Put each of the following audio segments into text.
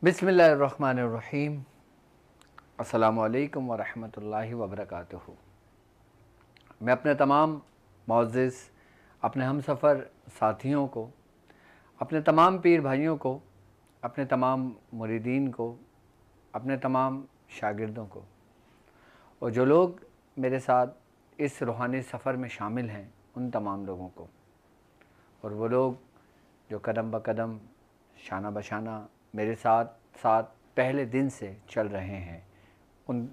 बिस्मिल्लाहिर्रहमानिर्रहीम। अस्सलामुअलैकुम वरहमतुल्लाहि वबरकातुहू। मैं अपने तमाम मुअज़्ज़िज़ अपने हमसफ़र साथियों को, अपने तमाम पीर भाइयों को, अपने तमाम मुरीदीन को, अपने तमाम शागिर्दों को और जो लोग मेरे साथ इस रूहानी सफ़र में शामिल हैं उन तमाम लोगों को, और वो लोग जो कदम ब कदम शाना बशाना मेरे साथ साथ पहले दिन से चल रहे हैं उन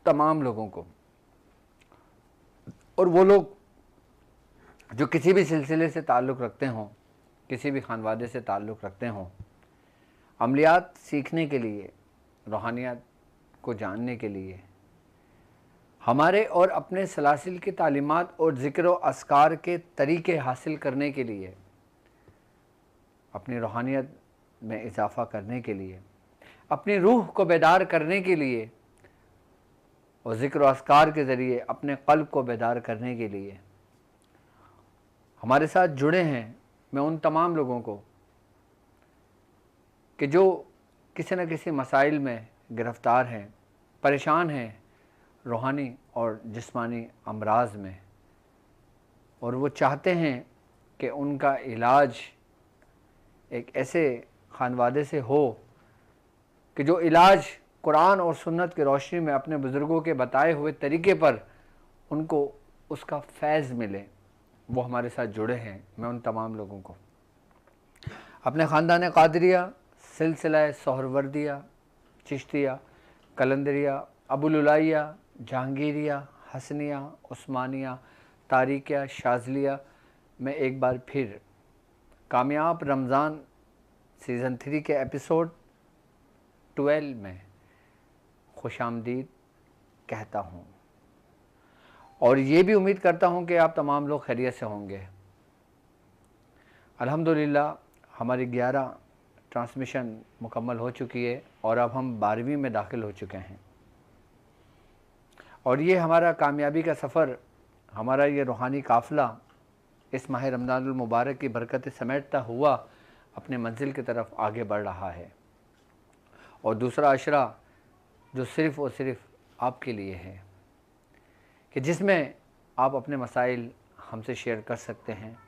तमाम लोगों को, और वो लोग जो किसी भी सिलसिले से ताल्लुक़ रखते हों, किसी भी खानवादे से ताल्लुक़ रखते हों, अमलियात सीखने के लिए, रूहानियत को जानने के लिए, हमारे और अपने सलासिल की तालीमात और ज़िक्र व अस्कार के तरीक़े हासिल करने के लिए, अपनी रूहानियत में इजाफ़ा करने के लिए, अपनी रूह को बेदार करने के लिए और ज़िक्र व अस्कार के ज़रिए अपने क़ल्ब को बेदार करने के लिए हमारे साथ जुड़े हैं। मैं उन तमाम लोगों को कि जो किसी न किसी मसाइल में गिरफ़्तार हैं, परेशान हैं रूहानी और जिस्मानी अमराज में, और वो चाहते हैं कि उनका इलाज एक ऐसे खानवादे से हो कि जो इलाज कुरान और सुन्नत की रोशनी में अपने बुज़ुर्गों के बताए हुए तरीक़े पर उनको उसका फैज़ मिले, वो हमारे साथ जुड़े हैं। मैं उन तमाम लोगों को अपने ख़ानदान क़ादरिया, सिलसिला सोहरवर्दिया, चिश्तिया, कलंदरिया, अबुलुलाइया, जहांगीरिया, हसनिया, उस्मानिया, तारिकिया, शाज़लिया में एक बार फिर कामयाब रमज़ान सीज़न 3 के एपिसोड 12 में खुशामदीद कहता हूँ, और ये भी उम्मीद करता हूँ कि आप तमाम लोग खैरियत से होंगे। अल्हम्दुलिल्लाह हमारी 11 ट्रांसमिशन मुकम्मल हो चुकी है और अब हम 12वीं में दाखिल हो चुके हैं, और ये हमारा कामयाबी का सफ़र, हमारा ये रूहानी काफ़िला इस माह रमज़ानुल मुबारक की बरकतें समेटता हुआ अपने मंजिल की तरफ आगे बढ़ रहा है। और दूसरा अशरा जो सिर्फ़ और सिर्फ आपके लिए है कि जिसमें आप अपने मसाइल हमसे शेयर कर सकते हैं,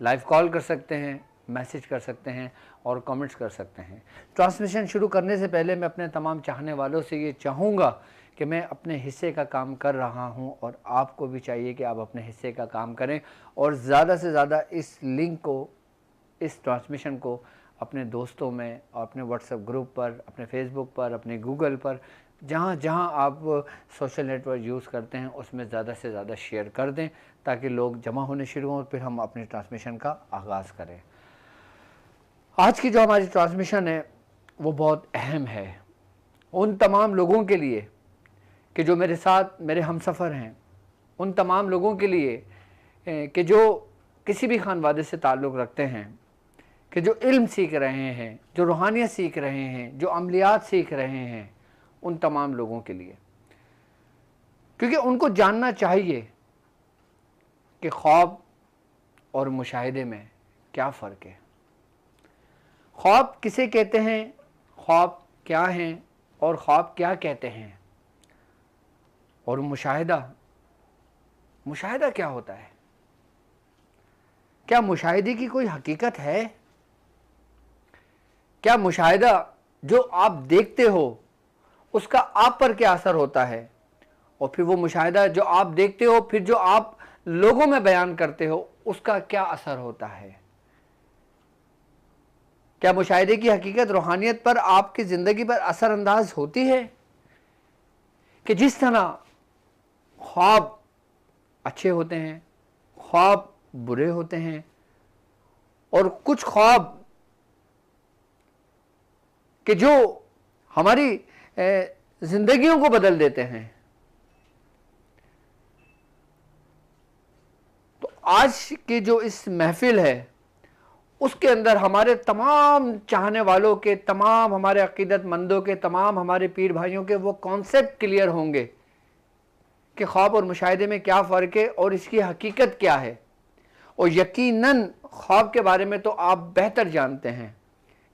लाइव कॉल कर सकते हैं, मैसेज कर सकते हैं और कमेंट्स कर सकते हैं। ट्रांसमिशन शुरू करने से पहले मैं अपने तमाम चाहने वालों से ये चाहूँगा कि मैं अपने हिस्से का काम कर रहा हूँ और आपको भी चाहिए कि आप अपने हिस्से का काम करें और ज़्यादा से ज़्यादा इस लिंक को, इस ट्रांसमिशन को अपने दोस्तों में और अपने व्हाट्सएप ग्रुप पर, अपने फेसबुक पर, अपने गूगल पर, जहाँ जहाँ आप सोशल नेटवर्क यूज़ करते हैं उसमें ज़्यादा से ज़्यादा शेयर कर दें ताकि लोग जमा होने शुरू हों, फिर हम अपनी ट्रांसमिशन का आगाज़ करें। आज की जो हमारी ट्रांसमिशन है वो बहुत अहम है उन तमाम लोगों के लिए कि जो मेरे साथ मेरे हमसफ़र हैं, उन तमाम लोगों के लिए कि जो किसी भी खानवादे से ताल्लुक़ रखते हैं, कि जो इल्म सीख रहे हैं, जो रूहानियत सीख रहे हैं, जो अमलियात सीख रहे हैं, उन तमाम लोगों के लिए, क्योंकि उनको जानना चाहिए कि ख्वाब और मुशाहिदे में क्या फ़र्क है, ख्वाब किसे कहते हैं, ख्वाब क्या हैं और ख्वाब क्या कहते हैं, और मुशाहिदा क्या होता है, क्या मुशाहिदे की कोई हकीकत है, क्या मुशाहिदा जो आप देखते हो उसका आप पर क्या असर होता है, और फिर वो मुशाहिदा जो आप देखते हो फिर जो आप लोगों में बयान करते हो उसका क्या असर होता है। क्या मुशाहिदे की हकीकत रूहानियत पर, आपकी ज़िंदगी पर असरअंदाज होती है कि जिस तरह ख्वाब अच्छे होते हैं, ख्वाब बुरे होते हैं, और कुछ ख्वाब कि जो हमारी ज़िंदगियों को बदल देते हैं। तो आज की जो इस महफिल है उसके अंदर हमारे तमाम चाहने वालों के, तमाम हमारे अकीदतमंदों के, तमाम हमारे पीर भाइयों के वो कॉन्सेप्ट क्लियर होंगे कि ख्वाब और मुशाहिदे में क्या फ़र्क है और इसकी हकीकत क्या है। और यकीनन ख्वाब के बारे में तो आप बेहतर जानते हैं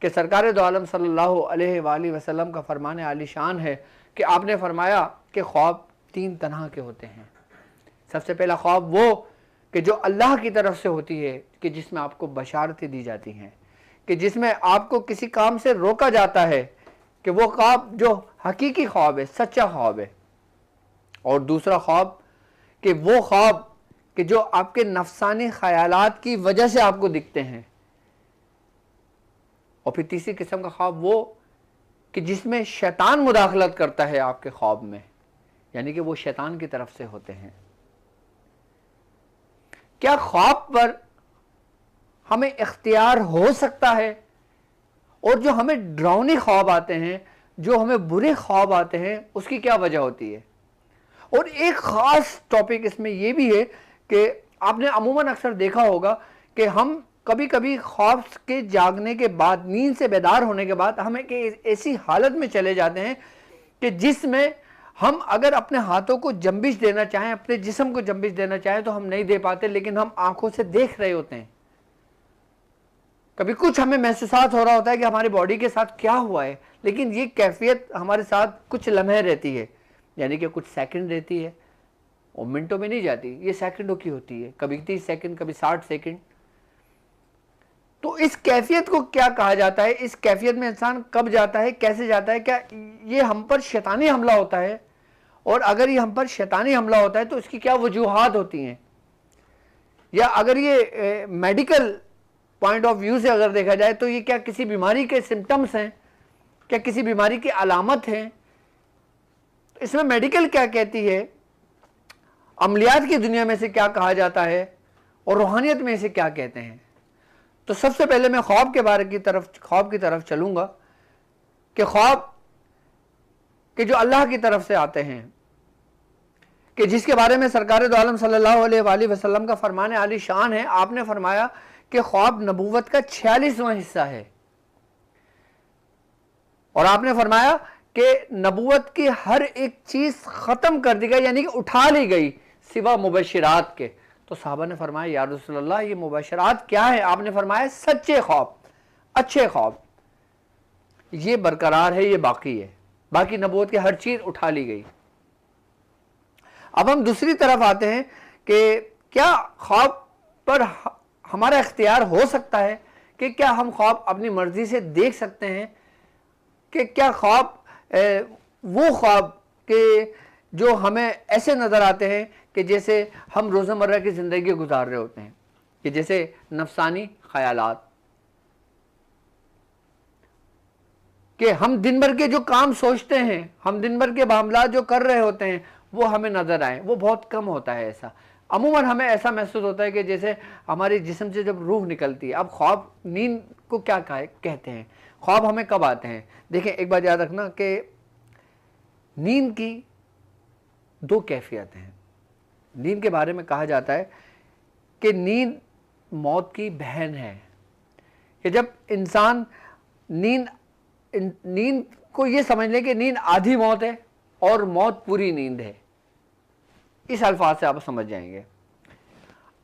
कि सरकार दो आलम सल्लल्लाहु अलैहि वसल्लम का फरमान आलीशान है कि आपने फरमाया कि ख्वाब 3 तरह के होते हैं। सबसे पहला ख्वाब वो कि जो अल्लाह की तरफ से होती है, कि जिसमें आपको बशारतें दी जाती हैं, कि जिसमें आपको किसी काम से रोका जाता है, कि वो ख्वाब जो हकीकी ख्वाब है, सच्चा ख्वाब है। और दूसरा ख्वाब कि वो ख्वाब कि जो आपके नफसानी ख्यालात की वजह से आपको दिखते हैं। और फिर तीसरी किस्म का ख्वाब वो कि जिसमें शैतान मुदाखलत करता है आपके ख्वाब में, यानी कि वो शैतान की तरफ से होते हैं। क्या ख्वाब पर हमें इख्तियार हो सकता है? और जो हमें डरावनी ख्वाब आते हैं, जो हमें बुरे ख्वाब आते हैं, उसकी क्या वजह होती है? और एक ख़ास टॉपिक इसमें यह भी है कि आपने अमूमन अक्सर देखा होगा कि हम कभी कभी ख्वाब के जागने के बाद, नींद से बेदार होने के बाद हम एक ऐसी हालत में चले जाते हैं कि जिसमें हम अगर अपने हाथों को जंबिश देना चाहें, अपने जिस्म को जंबिश देना चाहें तो हम नहीं दे पाते, लेकिन हम आंखों से देख रहे होते हैं। कभी कुछ हमें महसूसात हो रहा होता है कि हमारी बॉडी के साथ क्या हुआ है, लेकिन ये कैफियत हमारे साथ कुछ लम्हे रहती है, यानी कि कुछ सेकंड रहती है, और मिनटों में नहीं जाती, ये सेकंडों की होती है, कभी 30 सेकंड, कभी 60 सेकंड। तो इस कैफियत को क्या कहा जाता है? इस कैफियत में इंसान कब जाता है, कैसे जाता है? क्या ये हम पर शैतानी हमला होता है? और अगर ये हम पर शैतानी हमला होता है तो इसकी क्या वजूहात होती हैं? या अगर ये मेडिकल पॉइंट ऑफ व्यू से अगर देखा जाए तो ये क्या किसी बीमारी के सिम्टम्स हैं, क्या किसी बीमारी की अलामत हैं? इसमें मेडिकल क्या कहती है, अमलियात की दुनिया में से क्या कहा जाता है, और रूहानियत में से क्या कहते हैं? तो सबसे पहले मैं ख्वाब की तरफ चलूंगा कि ख्वाब कि जो अल्लाह की तरफ से आते हैं, कि जिसके बारे में सरकार दो आलम सल्लल्लाहु अलैहि वसल्लम का फरमान आली शान है। आपने फरमाया कि ख्वाब नबूवत का 46वां हिस्सा है, और आपने फरमाया कि नबूवत की हर एक चीज खत्म कर दी गई, यानी कि उठा ली गई, सिवा मुबशिरात के। तो साहबा ने फरमाया या रसूल अल्लाह, ये मुबशिरात क्या है? आपने फरमाया सच्चे ख्वाब, अच्छे ख्वाब, ये बरकरार है, ये बाकी है, बाकी नबूवत की हर चीज उठा ली गई। अब हम दूसरी तरफ आते हैं कि क्या ख्वाब पर हमारा इख्तियार हो सकता है? कि क्या हम ख्वाब अपनी मर्जी से देख सकते हैं? कि क्या ख्वाब वो ख्वाब के जो हमें ऐसे नज़र आते हैं कि जैसे हम रोज़मर्रा की ज़िंदगी गुजार रहे होते हैं, कि जैसे नफसानी ख्यालात, कि हम दिन भर के जो काम सोचते हैं, हम दिन भर के मामला जो कर रहे होते हैं, वो हमें नज़र आए, वो बहुत कम होता है। ऐसा अमूमन हमें ऐसा महसूस होता है कि जैसे हमारी जिस्म से जब रूह निकलती है। अब ख्वाब, नींद को क्या कहते हैं? ख्वाब हमें कब आते हैं? देखें, एक बात याद रखना कि नींद की 2 कैफियत हैं। नींद के बारे में कहा जाता है कि नींद मौत की बहन है, कि जब इंसान नींद को ये समझ ले कि नींद आधी मौत है और मौत पूरी नींद है, इस अल्फाज से आप समझ जाएंगे।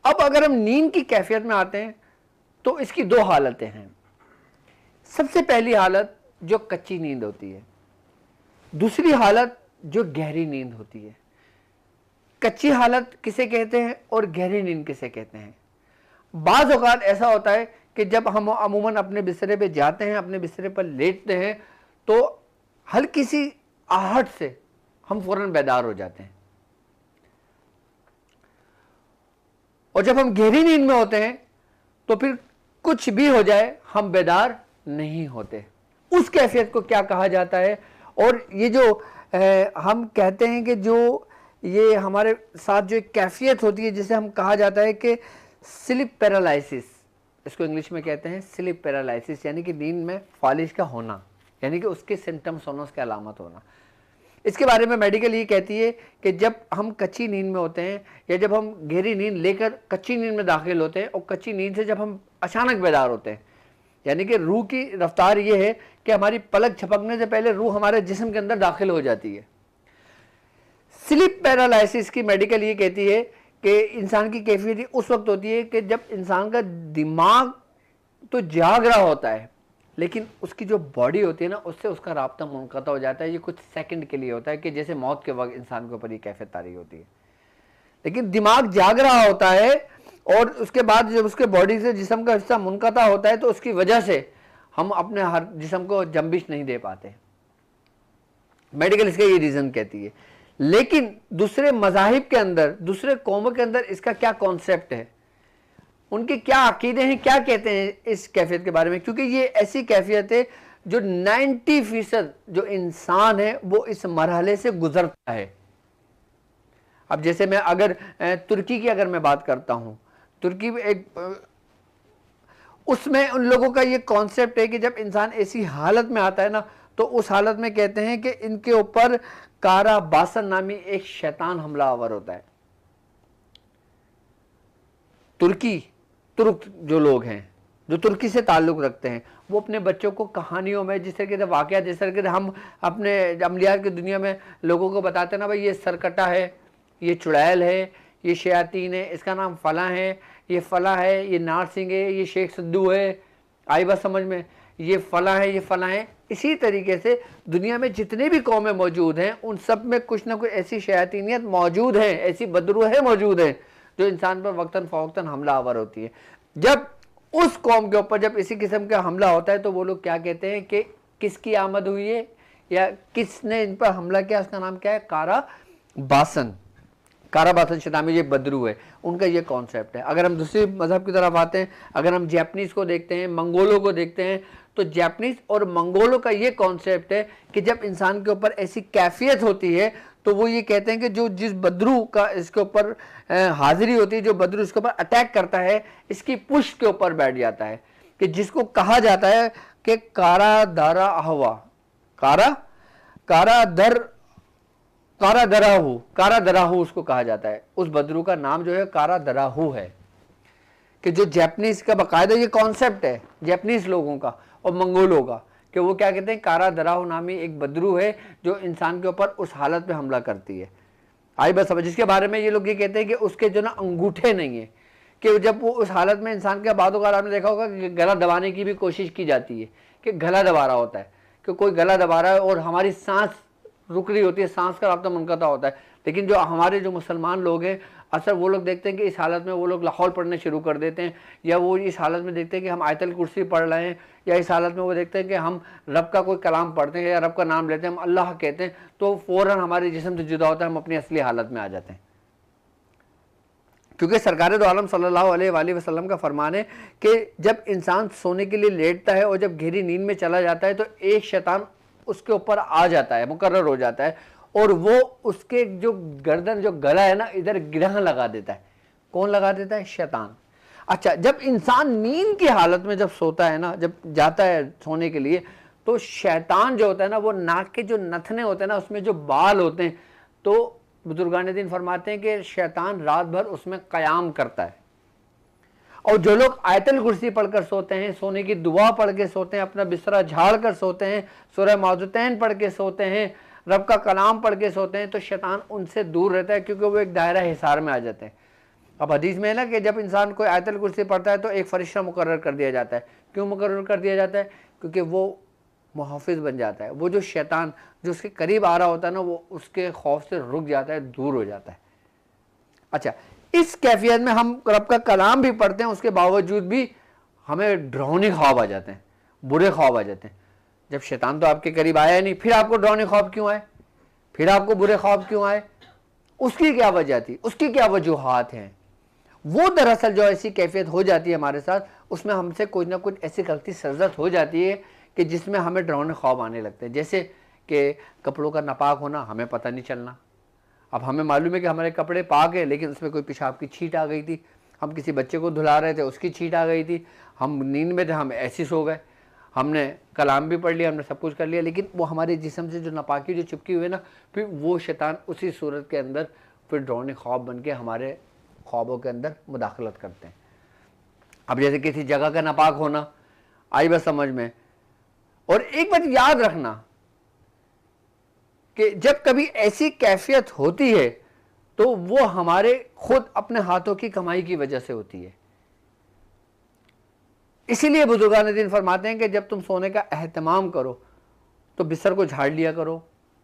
अब अगर हम नींद की कैफियत में आते हैं तो इसकी 2 हालतें हैं। सबसे पहली हालत जो कच्ची नींद होती है, दूसरी हालत जो गहरी नींद होती है। कच्ची हालत किसे कहते हैं और गहरी नींद किसे कहते हैं? बाज़ औक़ात ऐसा होता है कि जब हम अमूमन अपने बिस्तरे पे जाते हैं, अपने बिस्तरे पर लेटते हैं, तो हल्की सी आहट से हम फ़ौरन बेदार हो जाते हैं, और जब हम गहरी नींद में होते हैं तो फिर कुछ भी हो जाए हम बेदार नहीं होते। उस कैफियत को क्या कहा जाता है? और ये जो हम कहते हैं कि जो ये हमारे साथ जो एक कैफियत होती है, जिसे हम कहा जाता है कि स्लीप पैरालिसिस, इसको इंग्लिश में कहते हैं स्लीप पैरालिसिस, यानी कि नींद में फालिज का होना, यानी कि उसके सिम्टम्स होना, उसके अलामत होना। इसके बारे में मेडिकल ये कहती है कि जब हम कच्ची नींद में होते हैं, या जब हम गहरी नींद लेकर कच्ची नींद में दाखिल होते हैं, और कच्ची नींद से जब हम अचानक बेदार होते हैं, यानी कि रूह की रफ्तार ये है कि हमारी पलक झपकने से पहले रूह हमारे जिस्म के अंदर दाखिल हो जाती है। स्लीप पैरालिसिस की मेडिकल ये कहती है कि इंसान की कैफियत उस वक्त होती है कि जब इंसान का दिमाग तो जाग रहा होता है, लेकिन उसकी जो बॉडी होती है ना, उससे उसका राब्ता मुनक़ता हो जाता है। ये कुछ सेकंड के लिए होता है कि जैसे मौत के वक्त इंसान के ऊपर ये कैफियत तारी होती है, लेकिन दिमाग जाग रहा होता है और उसके बाद जब उसके बॉडी से जिस्म का हिस्सा मुनक़ता होता है तो उसकी वजह से हम अपने हर जिस्म को जंबिश नहीं दे पाते। मेडिकल इसका ये रीज़न कहती है। लेकिन दूसरे मज़ाहिब के अंदर, दूसरे कौमों के अंदर इसका क्या कॉन्सेप्ट है, उनके क्या अकीदे हैं, क्या कहते हैं इस कैफियत के बारे में, क्योंकि ये ऐसी कैफियत है जो 90% जो इंसान है वो इस मरहले से गुजरता है। अब जैसे मैं अगर तुर्की की अगर मैं बात करता हूँ, तुर्की में एक उसमें उन लोगों का ये कॉन्सेप्ट है कि जब इंसान ऐसी हालत में आता है ना, तो उस हालत में कहते हैं कि इनके ऊपर कारा बासन नामी एक शैतान हमला आवर होता है। तुर्क जो लोग हैं, जो तुर्की से ताल्लुक़ रखते हैं, वो अपने बच्चों को कहानियों में जिस तरह के वाक़या, जिस तरह के हम अपने अमलियात की दुनिया में लोगों को बताते हैं ना, भाई ये सरकटा है, ये चुड़ैल है, ये शयातीन है, इसका नाम फ़लाँ है, ये फ़लाँ है, ये नार सिंह है, ये शेख सिद्धू है, आई बात समझ में, ये फ़लाँ है, ये फ़लाँ है। इसी तरीके से दुनिया में जितने भी कौमें मौजूद हैं उन सब में कुछ ना कुछ ऐसी शयातीनियत मौजूद है, ऐसी बदरूहें मौजूद हैं जो इंसान पर वक्तन फ़वक्तन हमला आवर होती है। जब उस कौम के ऊपर जब इसी किस्म का हमला होता है तो वो लोग क्या कहते हैं कि किसकी आमद हुई है या किसने इन पर हमला किया, उसका नाम क्या है, कारा बासन शतामी, ये बदरू है, उनका ये कॉन्सेप्ट है। अगर हम दूसरे मज़हब की तरफ आते हैं, अगर हम जैपनीज़ को देखते हैं, मंगोलों को देखते हैं, तो जैपनीज़ और मंगोलों का ये कॉन्सेप्ट है कि जब इंसान के ऊपर ऐसी कैफियत होती है तो वो ये कहते हैं कि जो जिस बदरू का इसके ऊपर हाजिरी होती है, जो बदरू इसके ऊपर अटैक करता है, इसकी पुष्ट के ऊपर बैठ जाता है, कि जिसको कहा जाता है कि कारा दराहू उसको कहा जाता है। उस बदरू का नाम जो है कारा दराहू है, कि जो जैपनीज का बाकायदा ये कॉन्सेप्ट है जैपनीज लोगों का और मंगोलों का, कि वो क्या कहते हैं, कारा दराहू नामी एक बदरू है जो इंसान के ऊपर उस हालत में हमला करती है। आई बस समझ, जिसके बारे में ये लोग ये कहते हैं कि उसके जो ना अंगूठे नहीं है, कि जब वो उस हालत में इंसान के बाद आपने देखा होगा कि गला दबाने की भी कोशिश की जाती है, कि गला दबा रहा होता है, कि कोई गला दबा रहा है और हमारी सांस रुक रही होती है, सांस का राब्ता मुनक़ता होता है। लेकिन जो हमारे जो मुसलमान लोग हैं, अक्सर वो लोग देखते हैं कि इस हालत में वो लोग लाहौल पढ़ने शुरू कर देते हैं, या वो इस हालत में देखते हैं कि हम आयतल कुर्सी पढ़ रहे हैं, या इस हालत में वो देखते हैं कि हम रब का कोई कलाम पढ़ते हैं या रब का नाम लेते हैं, हम अल्लाह कहते हैं, तो फ़ौरन हमारे जिस्म से जुदा होता है, हम अपनी असली हालत में आ जाते हैं। क्योंकि सरकार दो आलम सल्लल्लाहु अलैहि वसल्लम का फरमान है कि जब इंसान सोने के लिए लेटता है और जब गहरी नींद में चला जाता है तो एक शैतान उसके ऊपर आ जाता है, मुकर्रर हो जाता है, और वो उसके जो गर्दन, जो गला है ना, इधर गिरह लगा देता है। कौन लगा देता है? शैतान। अच्छा, जब इंसान नींद की हालत में जब सोता है ना, जब जाता है सोने के लिए, तो शैतान जो होता है ना, वो नाक के जो नथने होते हैं ना, उसमें जो बाल होते हैं, तो बुजुर्गान दीन फरमाते हैं कि शैतान रात भर उसमें क़याम करता है। और जो लोग आयतल कुर्सी पढ़कर सोते हैं, सोने की दुआ पढ़ के सोते हैं, अपना बिस्तरा झाड़ कर सोते हैं, सूरह मौज़ूतैन पढ़ के सोते हैं, रब का कलाम पढ़ के सोते हैं, तो शैतान उनसे दूर रहता है, क्योंकि वो एक दायरा हिसार में आ जाते हैं। अब हदीस में है ना कि जब इंसान कोई आयतल कुर्सी पढ़ता है तो एक फरिश्ता मुकर्रर कर दिया जाता है। क्यों मुकर्रर कर दिया जाता है? क्योंकि वो मुहाफ़िज़ बन जाता है। वो जो शैतान जो उसके करीब आ रहा होता है ना, वो उसके खौफ से रुक जाता है, दूर हो जाता है। अच्छा, इस कैफियत में हम रब का कलाम भी पढ़ते हैं, उसके बावजूद भी हमें डरावने ख्वाब आ जाते हैं, बुरे ख्वाब आ जाते हैं। जब शैतान तो आपके करीब आया नहीं, फिर आपको डरावने ख्वाब क्यों आए, फिर आपको बुरे ख्वाब क्यों आए? उसकी क्या वजह थी, उसकी क्या वजूहात हैं? वो दरअसल जो ऐसी कैफियत हो जाती है हमारे साथ, उसमें हमसे कुछ ना कुछ ऐसी गलती सरजद हो जाती है कि जिसमें हमें डरावने ख्वाब आने लगते हैं। जैसे कि कपड़ों का नापाक होना, हमें पता नहीं चलना। अब हमें मालूम है कि हमारे कपड़े पाक है, लेकिन उसमें कोई पेशाब की छींट आ गई थी, हम किसी बच्चे को धुला रहे थे, उसकी छींट आ गई थी, हम नींद में थे, हम ऐसे सो गए, हमने कलाम भी पढ़ लिया, हमने सब कुछ कर लिया, लेकिन वो हमारे जिस्म से जो नापाकी जो चिपकी हुई है ना, फिर वो शैतान उसी सूरत के अंदर फिर डरावने ख्वाब बन के हमारे ख्वाबों के अंदर मुदाखलत करते हैं। अब जैसे किसी जगह का नापाक होना, आई बस समझ में। और एक बात याद रखना कि जब कभी ऐसी कैफियत होती है तो वो हमारे खुद अपने हाथों की कमाई की वजह से होती है। इसीलिए बुजुर्गान दीन फरमाते हैं कि जब तुम सोने का एहतमाम करो तो बिस्तर को झाड़ लिया करो,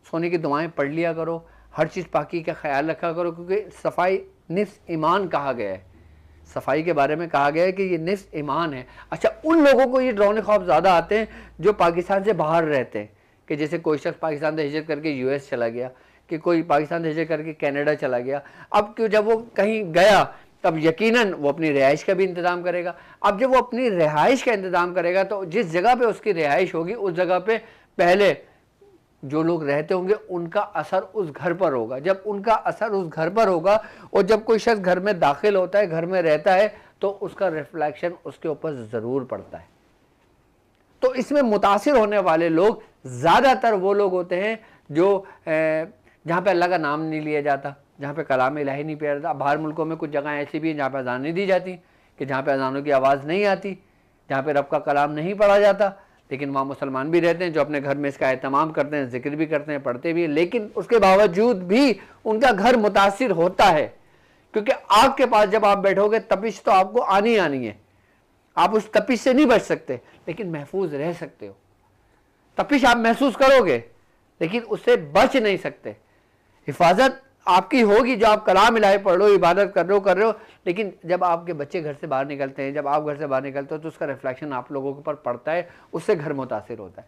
सोने की दुआएं पढ़ लिया करो, हर चीज़ पाकी का ख्याल रखा करो, क्योंकि सफाई निस्फ ईमान कहा गया है। सफाई के बारे में कहा गया है कि ये निस्फ ईमान है। अच्छा, उन लोगों को ये डरावने ख्वाब ज़्यादा आते हैं जो पाकिस्तान से बाहर रहते हैं, कि जैसे कोई शख्स पाकिस्तान से हिजरत करके यूएस चला गया, कि कोई पाकिस्तान से हिजरत करके कनाडा चला गया। अब क्यों, जब वो कहीं गया तब यकीनन वो अपनी रिहाइश का भी इंतज़ाम करेगा। अब जब वो अपनी रिहाइश का इंतज़ाम करेगा तो जिस जगह पे उसकी रिहाइश होगी उस जगह पे पहले जो लोग रहते होंगे उनका असर उस घर पर होगा। जब उनका असर उस घर पर होगा और जब कोई शख्स घर में दाखिल होता है, घर में रहता है, तो उसका रिफ्लेक्शन उसके ऊपर ज़रूर पड़ता है। तो इसमें मुतासिर होने वाले लोग ज़्यादातर वो लोग होते हैं जो जहाँ पे अल्लाह का नाम नहीं लिया जाता, जहाँ पे कलाम इलाही नहीं पढ़ा जाता। बाहर मुल्कों में कुछ जगह ऐसी भी हैं जहाँ पे अजान नहीं दी जाती, कि जहाँ पे अजानों की आवाज़ नहीं आती, जहाँ पे रब का कलाम नहीं पढ़ा जाता, लेकिन वहाँ मुसलमान भी रहते हैं जो अपने घर में इसका एहतमाम करते हैं, जिक्र भी करते हैं, पढ़ते भी हैं, लेकिन उसके बावजूद भी उनका घर मुतासिर होता है। क्योंकि आग के पास जब आप बैठोगे तपिश तो आपको आनी है, आप उस तपिश से नहीं बच सकते, लेकिन महफूज रह सकते हो। तपिश आप महसूस करोगे लेकिन उससे बच नहीं सकते। हिफाजत आपकी होगी जो आप कलाम इलाही पढ़ लो, इबादत कर रहे हो, लेकिन जब आपके बच्चे घर से बाहर निकलते हैं, जब आप घर से बाहर निकलते हो तो उसका रिफ्लेक्शन आप लोगों के ऊपर पड़ता है, उससे घर मुतासिर होता है।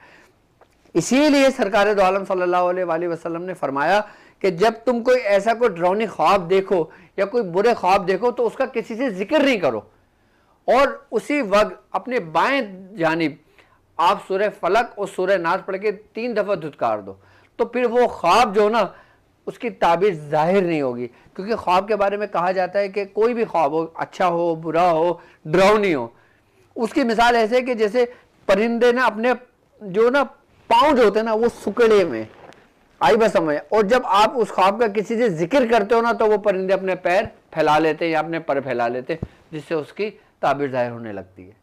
इसीलिए सरकार दो आलम सल्लल्लाहु अलैहि वसल्लम ने फरमाया कि जब तुम कोई ऐसा कोई डरावनी ख्वाब देखो या कोई बुरे ख्वाब देखो तो उसका किसी से जिक्र नहीं करो, और उसी वक्त अपने बाएं जानिब आप सूरह फलक और सूरह नास पढ़ के 3 दफ़ा धुतकार दो, तो फिर वो ख्वाब जो ना उसकी ताबीर जाहिर नहीं होगी। क्योंकि ख्वाब के बारे में कहा जाता है कि कोई भी ख्वाब हो, अच्छा हो, बुरा हो, डरावनी हो, उसकी मिसाल ऐसे है कि जैसे परिंदे ना अपने जो ना पाँव जो होते हैं ना वो सुकड़े में आई बस समझ, और जब आप उस ख्वाब का किसी से जिक्र करते हो ना तो वो परिंदे अपने पैर फैला लेते हैं या अपने पर फैला लेते हैं, जिससे उसकी ताबीर जाहिर होने लगती है।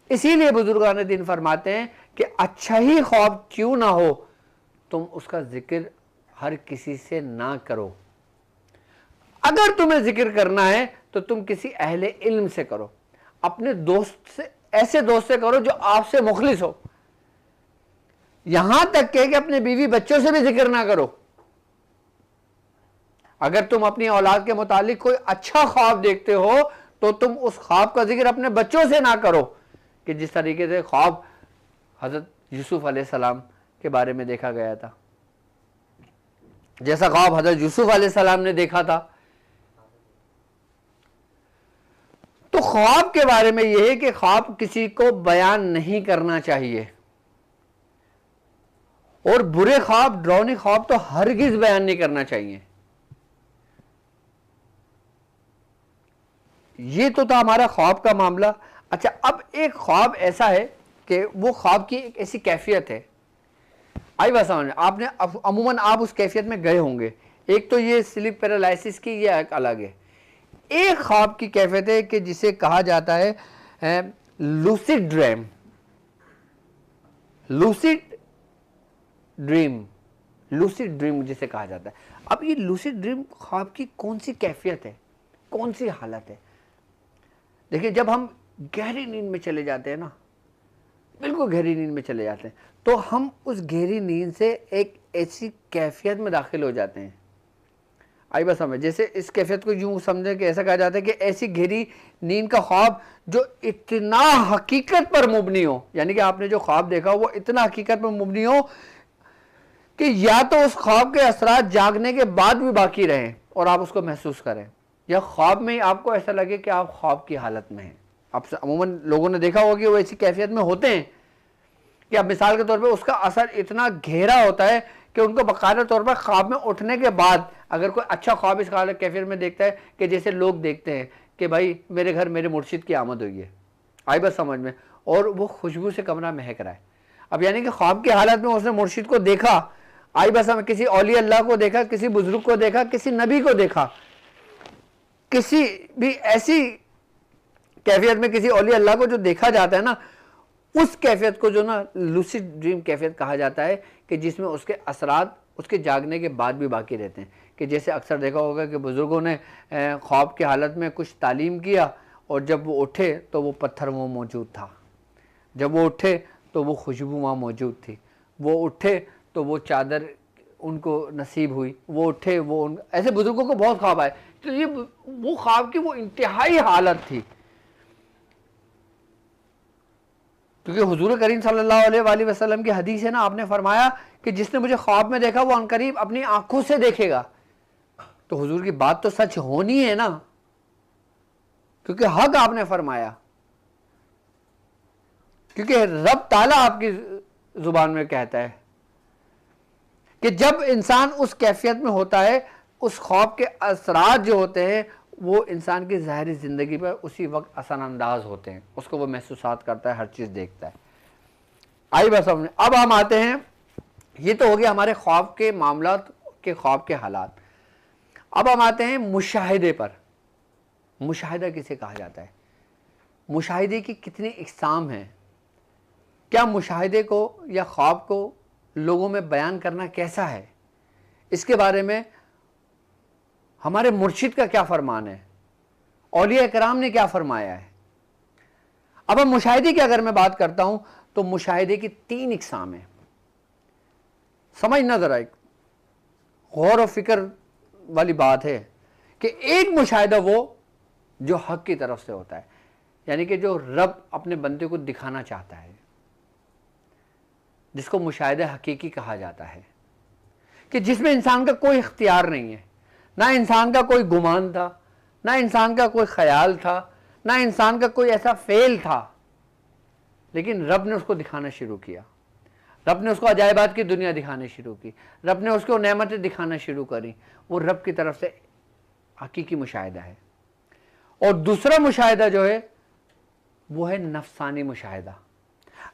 इसीलिए बुजुर्गान दीन फरमाते हैं कि अच्छा ही ख्वाब क्यों ना हो, तुम उसका जिक्र हर किसी से ना करो। अगर तुम्हें जिक्र करना है तो तुम किसी अहले इल्म से करो, अपने दोस्त से, ऐसे दोस्त से करो जो आपसे मुखलिस हो। यहां तक कि अपने बीवी बच्चों से भी जिक्र ना करो। अगर तुम अपनी औलाद के मुतालिक कोई अच्छा ख्वाब देखते हो तो तुम उस ख्वाब का जिक्र अपने बच्चों से ना करो, कि जिस तरीके से ख्वाब हजरत यूसुफ अलैहिस्सलाम के बारे में देखा गया था, जैसा ख्वाब हजरत यूसुफ अलैहिस्सलाम ने देखा था। तो ख्वाब के बारे में यह है कि ख्वाब किसी को बयान नहीं करना चाहिए, और बुरे ख्वाब, डरावने ख्वाब तो हरगिज बयान नहीं करना चाहिए। ये तो था हमारा ख्वाब का मामला। अच्छा, अब एक ख्वाब ऐसा है कि वो ख्वाब की एक ऐसी कैफियत है, आई बात समझ में, आपने अमूमन आप उस कैफियत में गए होंगे। एक तो ये स्लीप पैरालिसिस की, ये एक अलग है। एक ख्वाब की कैफियत है कि जिसे कहा जाता है लूसिड ड्रीम, लूसिड ड्रीम जिसे कहा जाता है। अब ये लूसिड ड्रीम ख्वाब की कौन सी कैफियत है, कौन सी हालत है? देखिए, जब हम गहरी नींद में चले जाते हैं ना, बिल्कुल गहरी नींद में चले जाते हैं, तो हम उस गहरी नींद से एक ऐसी कैफियत में दाखिल हो जाते हैं। आई बस समझ, जैसे इस कैफियत को यूं समझे कि ऐसा कहा जाता है कि ऐसी गहरी नींद का ख्वाब जो इतना हकीकत पर मुबनी हो, यानी कि आपने जो ख्वाब देखा वो इतना हकीकत पर मुबनी हो कि या तो उस ख्वाब के असरात जागने के बाद भी बाकी रहें और आप उसको महसूस करें, या ख्वाब में ही आपको ऐसा लगे कि आप ख्वाब की हालत में हैं। आप अमूमन लोगों ने देखा होगा कि वो ऐसी कैफियत में होते हैं कि अब मिसाल के तौर पे उसका असर इतना गहरा होता है कि उनको बाकायदा तौर पर ख्वाब में उठने के बाद अगर कोई अच्छा ख्वाब इस कैफियत में देखता है कि जैसे लोग देखते हैं कि भाई मेरे घर मेरे मुर्शिद की आमद हुई है, आई बस समझ में, और वो खुशबू से कमरा महक रहा है। अब यानी कि ख्वाब की हालत में उसने मुर्शिद को देखा, आई बस समझ, किसी औलिया अल्लाह को देखा, किसी बुजुर्ग को देखा, किसी नबी को देखा, किसी भी ऐसी कैफियत में किसी औलिया अल्लाह को जो देखा जाता है ना, उस कैफियत को जो ना लूसिड ड्रीम कैफियत कहा जाता है, कि जिसमें उसके असरात उसके जागने के बाद भी बाकी रहते हैं। कि जैसे अक्सर देखा होगा कि बुज़ुर्गों ने ख्वाब की हालत में कुछ तालीम किया और जब वो उठे तो वो पत्थर वहाँ मौजूद था, जब वो उठे तो वो खुशबू वहाँ मौजूद थी, वो उठे तो वो चादर उनको नसीब हुई, वो उठे वो ऐसे बुजुर्गों को बहुत ख्वाब आए। तो ये वो ख्वाब की वो इंतहाई हालत थी, क्योंकि हुजूर करीम सल्लल्लाहु अलैहि वसल्लम की हदीस है ना, आपने फरमाया कि जिसने मुझे ख्वाब में देखा वो अनकरीब अपनी आंखों से देखेगा। तो हुजूर की बात तो सच होनी है ना, क्योंकि हक आपने फरमाया, क्योंकि रब ताला आपकी जुबान में कहता है कि जब इंसान उस कैफियत में होता है, उस ख्वाब के असरात जो होते हैं वो इंसान की ज़ाहिरी ज़िंदगी पर उसी वक्त असरानंदाज होते हैं, उसको वो महसूसात करता है, हर चीज़ देखता है। आई बस हमने, अब हम आते हैं, ये तो हो गया हमारे ख्वाब के मामलात के, ख्वाब के हालात। अब हम आते हैं मुशाहिदे पर। मुशाहिदा किसे कहा जाता है, मुशाहिदे की कितनी इक़साम हैं, क्या मुशाहिदे को या ख्वाब को लोगों में बयान करना कैसा है, इसके बारे में हमारे मुर्शिद का क्या फरमान है, औलिया कराम ने क्या फरमाया है। अब हम मुशाहिदे की अगर मैं बात करता हूं तो मुशाहिदे की 3 इक़साम है। समझना ज़रा, एक गौर और फिक्र वाली बात है कि एक मुशाहिदा वो जो हक की तरफ से होता है, यानी कि जो रब अपने बंदे को दिखाना चाहता है, जिसको मुशाहिदा हकीकी कहा जाता है, कि जिसमें इंसान का कोई इख्तियार नहीं है, ना इंसान का कोई गुमान था, ना इंसान का कोई ख्याल था, ना इंसान का कोई ऐसा फेल था, लेकिन रब ने उसको दिखाना शुरू किया, रब ने उसको अजायबात की दुनिया दिखानी शुरू की, रब ने उसको नेमतें दिखाना शुरू करी। वो रब की तरफ से हकीकी मुशाहिदा है। और दूसरा मुशाहिदा जो है वो है नफसानी मुशाहिदा।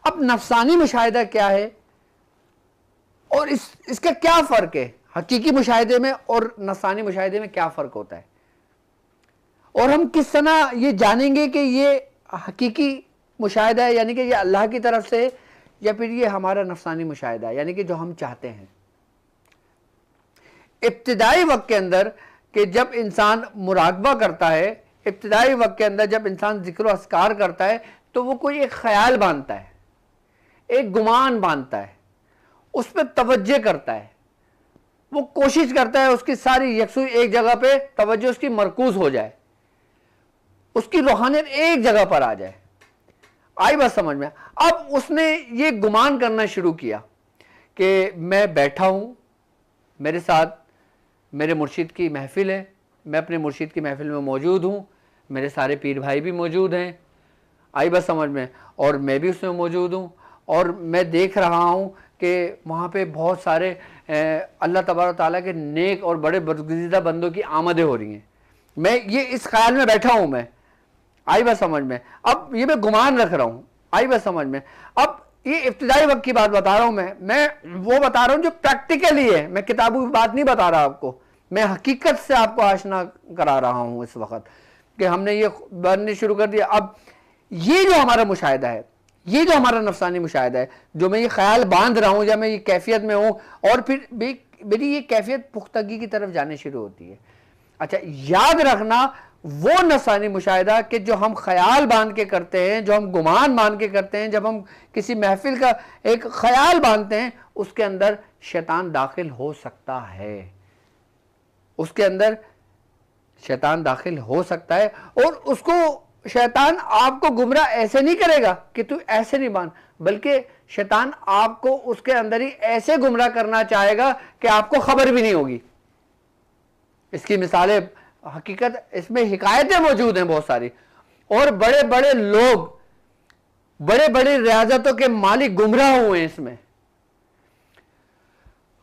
अब नफसानी मुशाहिदा क्या है और इसका क्या फ़र्क है, हकीकी मुशाहिदे में और नफसानी मुशाहिदे में क्या फ़र्क होता है, और हम किस तरह ये जानेंगे कि ये हकीकी मुशाहिदा है, यानी कि ये अल्लाह की तरफ से, या फिर ये हमारा नफसानी मुशाहिदा है, यानी कि जो हम चाहते हैं। इब्तिदाई वक्त के अंदर कि जब इंसान मुराकबा करता है, इब्तिदाई वक्त के अंदर जब इंसान जिक्र अस्कार करता है, तो वो कोई एक ख्याल बांधता है, एक गुमान बांधता है, उस पर तवज्जो करता है, वो कोशिश करता है उसकी सारी यकसुई एक जगह पे तवज्जो उसकी मरकूज हो जाए, उसकी रूहानियत एक जगह पर आ जाए। आई बात समझ में। अब उसने ये गुमान करना शुरू किया कि मैं बैठा हूँ, मेरे साथ मेरे मुर्शिद की महफिल है, मैं अपने मुर्शिद की महफिल में मौजूद हूँ, मेरे सारे पीर भाई भी मौजूद हैं, आई बात समझ में, और मैं भी उसमें मौजूद हूँ, और मैं देख रहा हूँ कि वहाँ पे बहुत सारे अल्लाह तबारक ताला के नेक और बड़े बरगुज़ीदा बंदों की आमदें हो रही हैं। मैं ये इस ख्याल में बैठा हूँ, मैं, आई बात समझ में। अब ये मैं गुमान रख रहा हूँ, आई बात समझ में। अब ये इब्तिदाई वक्त की बात बता रहा हूँ, मैं वो बता रहा हूँ जो प्रैक्टिकली है, मैं किताबों की बात नहीं बता रहा आपको, मैं हकीकत से आपको आशना करा रहा हूँ इस वक्त कि हमने ये बनने शुरू कर दिया। अब ये जो हमारा मुशाहिदा है, ये जो हमारा नफसानी मुशाहिदा है, जो मैं ये ख्याल बांध रहा हूँ या मैं ये कैफियत में हूँ, और फिर मेरी ये कैफियत पुख्तगी की तरफ जाने शुरू होती है। अच्छा, याद रखना वो नफसानी मुशाहिदा कि जो हम ख्याल बांध के करते हैं, जो हम गुमान बांध के करते हैं, जब हम किसी महफिल का एक ख्याल बांधते हैं, उसके अंदर शैतान दाखिल हो सकता है, उसके अंदर शैतान दाखिल हो सकता है। और उसको शैतान आपको गुमराह ऐसे नहीं करेगा कि तू ऐसे नहीं बांध, बल्कि शैतान आपको उसके अंदर ही ऐसे गुमराह करना चाहेगा कि आपको खबर भी नहीं होगी। इसकी मिसालें, हकीकत इसमें हिकायतें मौजूद हैं बहुत सारी, और बड़े बड़े लोग, बड़े बड़े रियाजतों के मालिक गुमराह हुए हैं इसमें।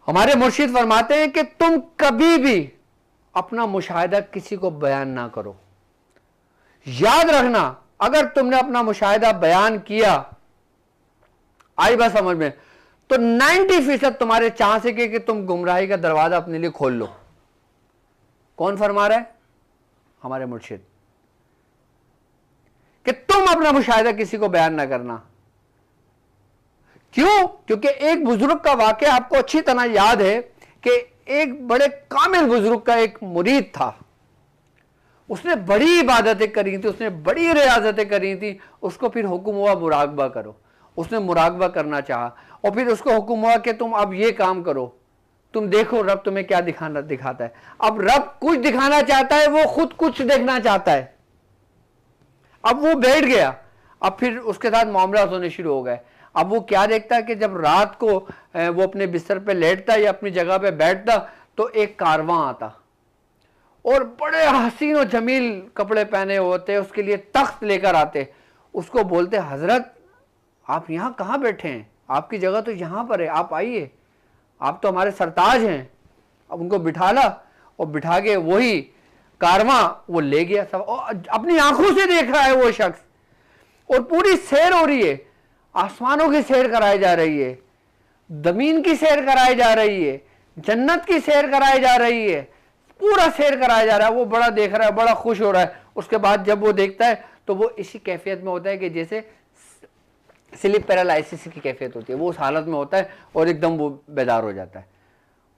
हमारे मुर्शिद फरमाते हैं कि तुम कभी भी अपना मुशाहिदा किसी को बयान ना करो। याद रखना, अगर तुमने अपना मुशाहिदा बयान किया, आई बात समझ में, तो 90% तुम्हारे चांस है कि तुम गुमराही का दरवाजा अपने लिए खोल लो। कौन फरमा रहा है? हमारे मुर्शिद, कि तुम अपना मुशाहिदा किसी को बयान ना करना। क्यों? क्योंकि एक बुजुर्ग का वाकया आपको अच्छी तरह याद है कि एक बड़े कामिल बुजुर्ग का एक मुरीद था, उसने बड़ी इबादतें करी थी, उसने बड़ी रियाजतें करी थी, उसको फिर हुक्म हुआ मुराकबा करो। उसने मुराकबा करना चाहा और फिर उसको हुक्म हुआ कि तुम अब ये काम करो, तुम देखो रब तुम्हें क्या दिखाता है। अब रब कुछ दिखाना चाहता है, वो खुद कुछ देखना चाहता है। अब वो बैठ गया, अब फिर उसके साथ मामला होने शुरू हो गए। अब वो क्या देखता है कि जब रात को वो अपने बिस्तर पे लेटता या अपनी जगह पे बैठता तो एक कारवां आता और बड़े हसीन और जमील कपड़े पहने होते, उसके लिए तख्त लेकर आते। उसको बोलते, हजरत आप यहाँ कहाँ बैठे हैं, आपकी जगह तो यहाँ पर है, आप आइए, आप तो हमारे सरताज हैं। अब उनको बिठाला और बिठा के वही कारवां वो ले गया सब, और अपनी आंखों से देख रहा है वो शख्स। और पूरी सैर हो रही है, आसमानों की सैर कराई जा रही है, जमीन की सैर कराई जा रही है, जन्नत की सैर कराई जा रही है, पूरा सैर कराया जा रहा है। वो बड़ा देख रहा है, बड़ा खुश हो रहा है। उसके बाद जब वो देखता है तो वो इसी कैफियत में होता है कि जैसे स्लीप पैरालिसिस की कैफियत होती है, वो उस हालत में होता है और एकदम वो बेदार हो जाता है।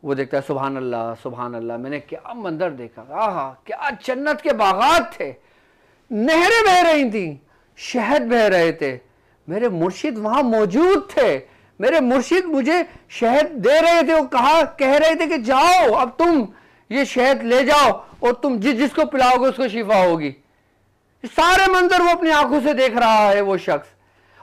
वो देखता है, सुभान अल्लाह सुभान अल्लाह, मैंने क्या मंजर देखा, आहा क्या जन्नत के बागात थे, नहरें बह रही थी, शहद बह रहे थे, मेरे मुर्शिद वहां मौजूद थे, मेरे मुर्शिद मुझे शहद दे रहे थे। वो कह रहे थे कि जाओ अब तुम ये शहद ले जाओ और तुम जिसको पिलाओगे उसको शिफा होगी। सारे मंजर वो अपनी आंखों से देख रहा है वो शख्स,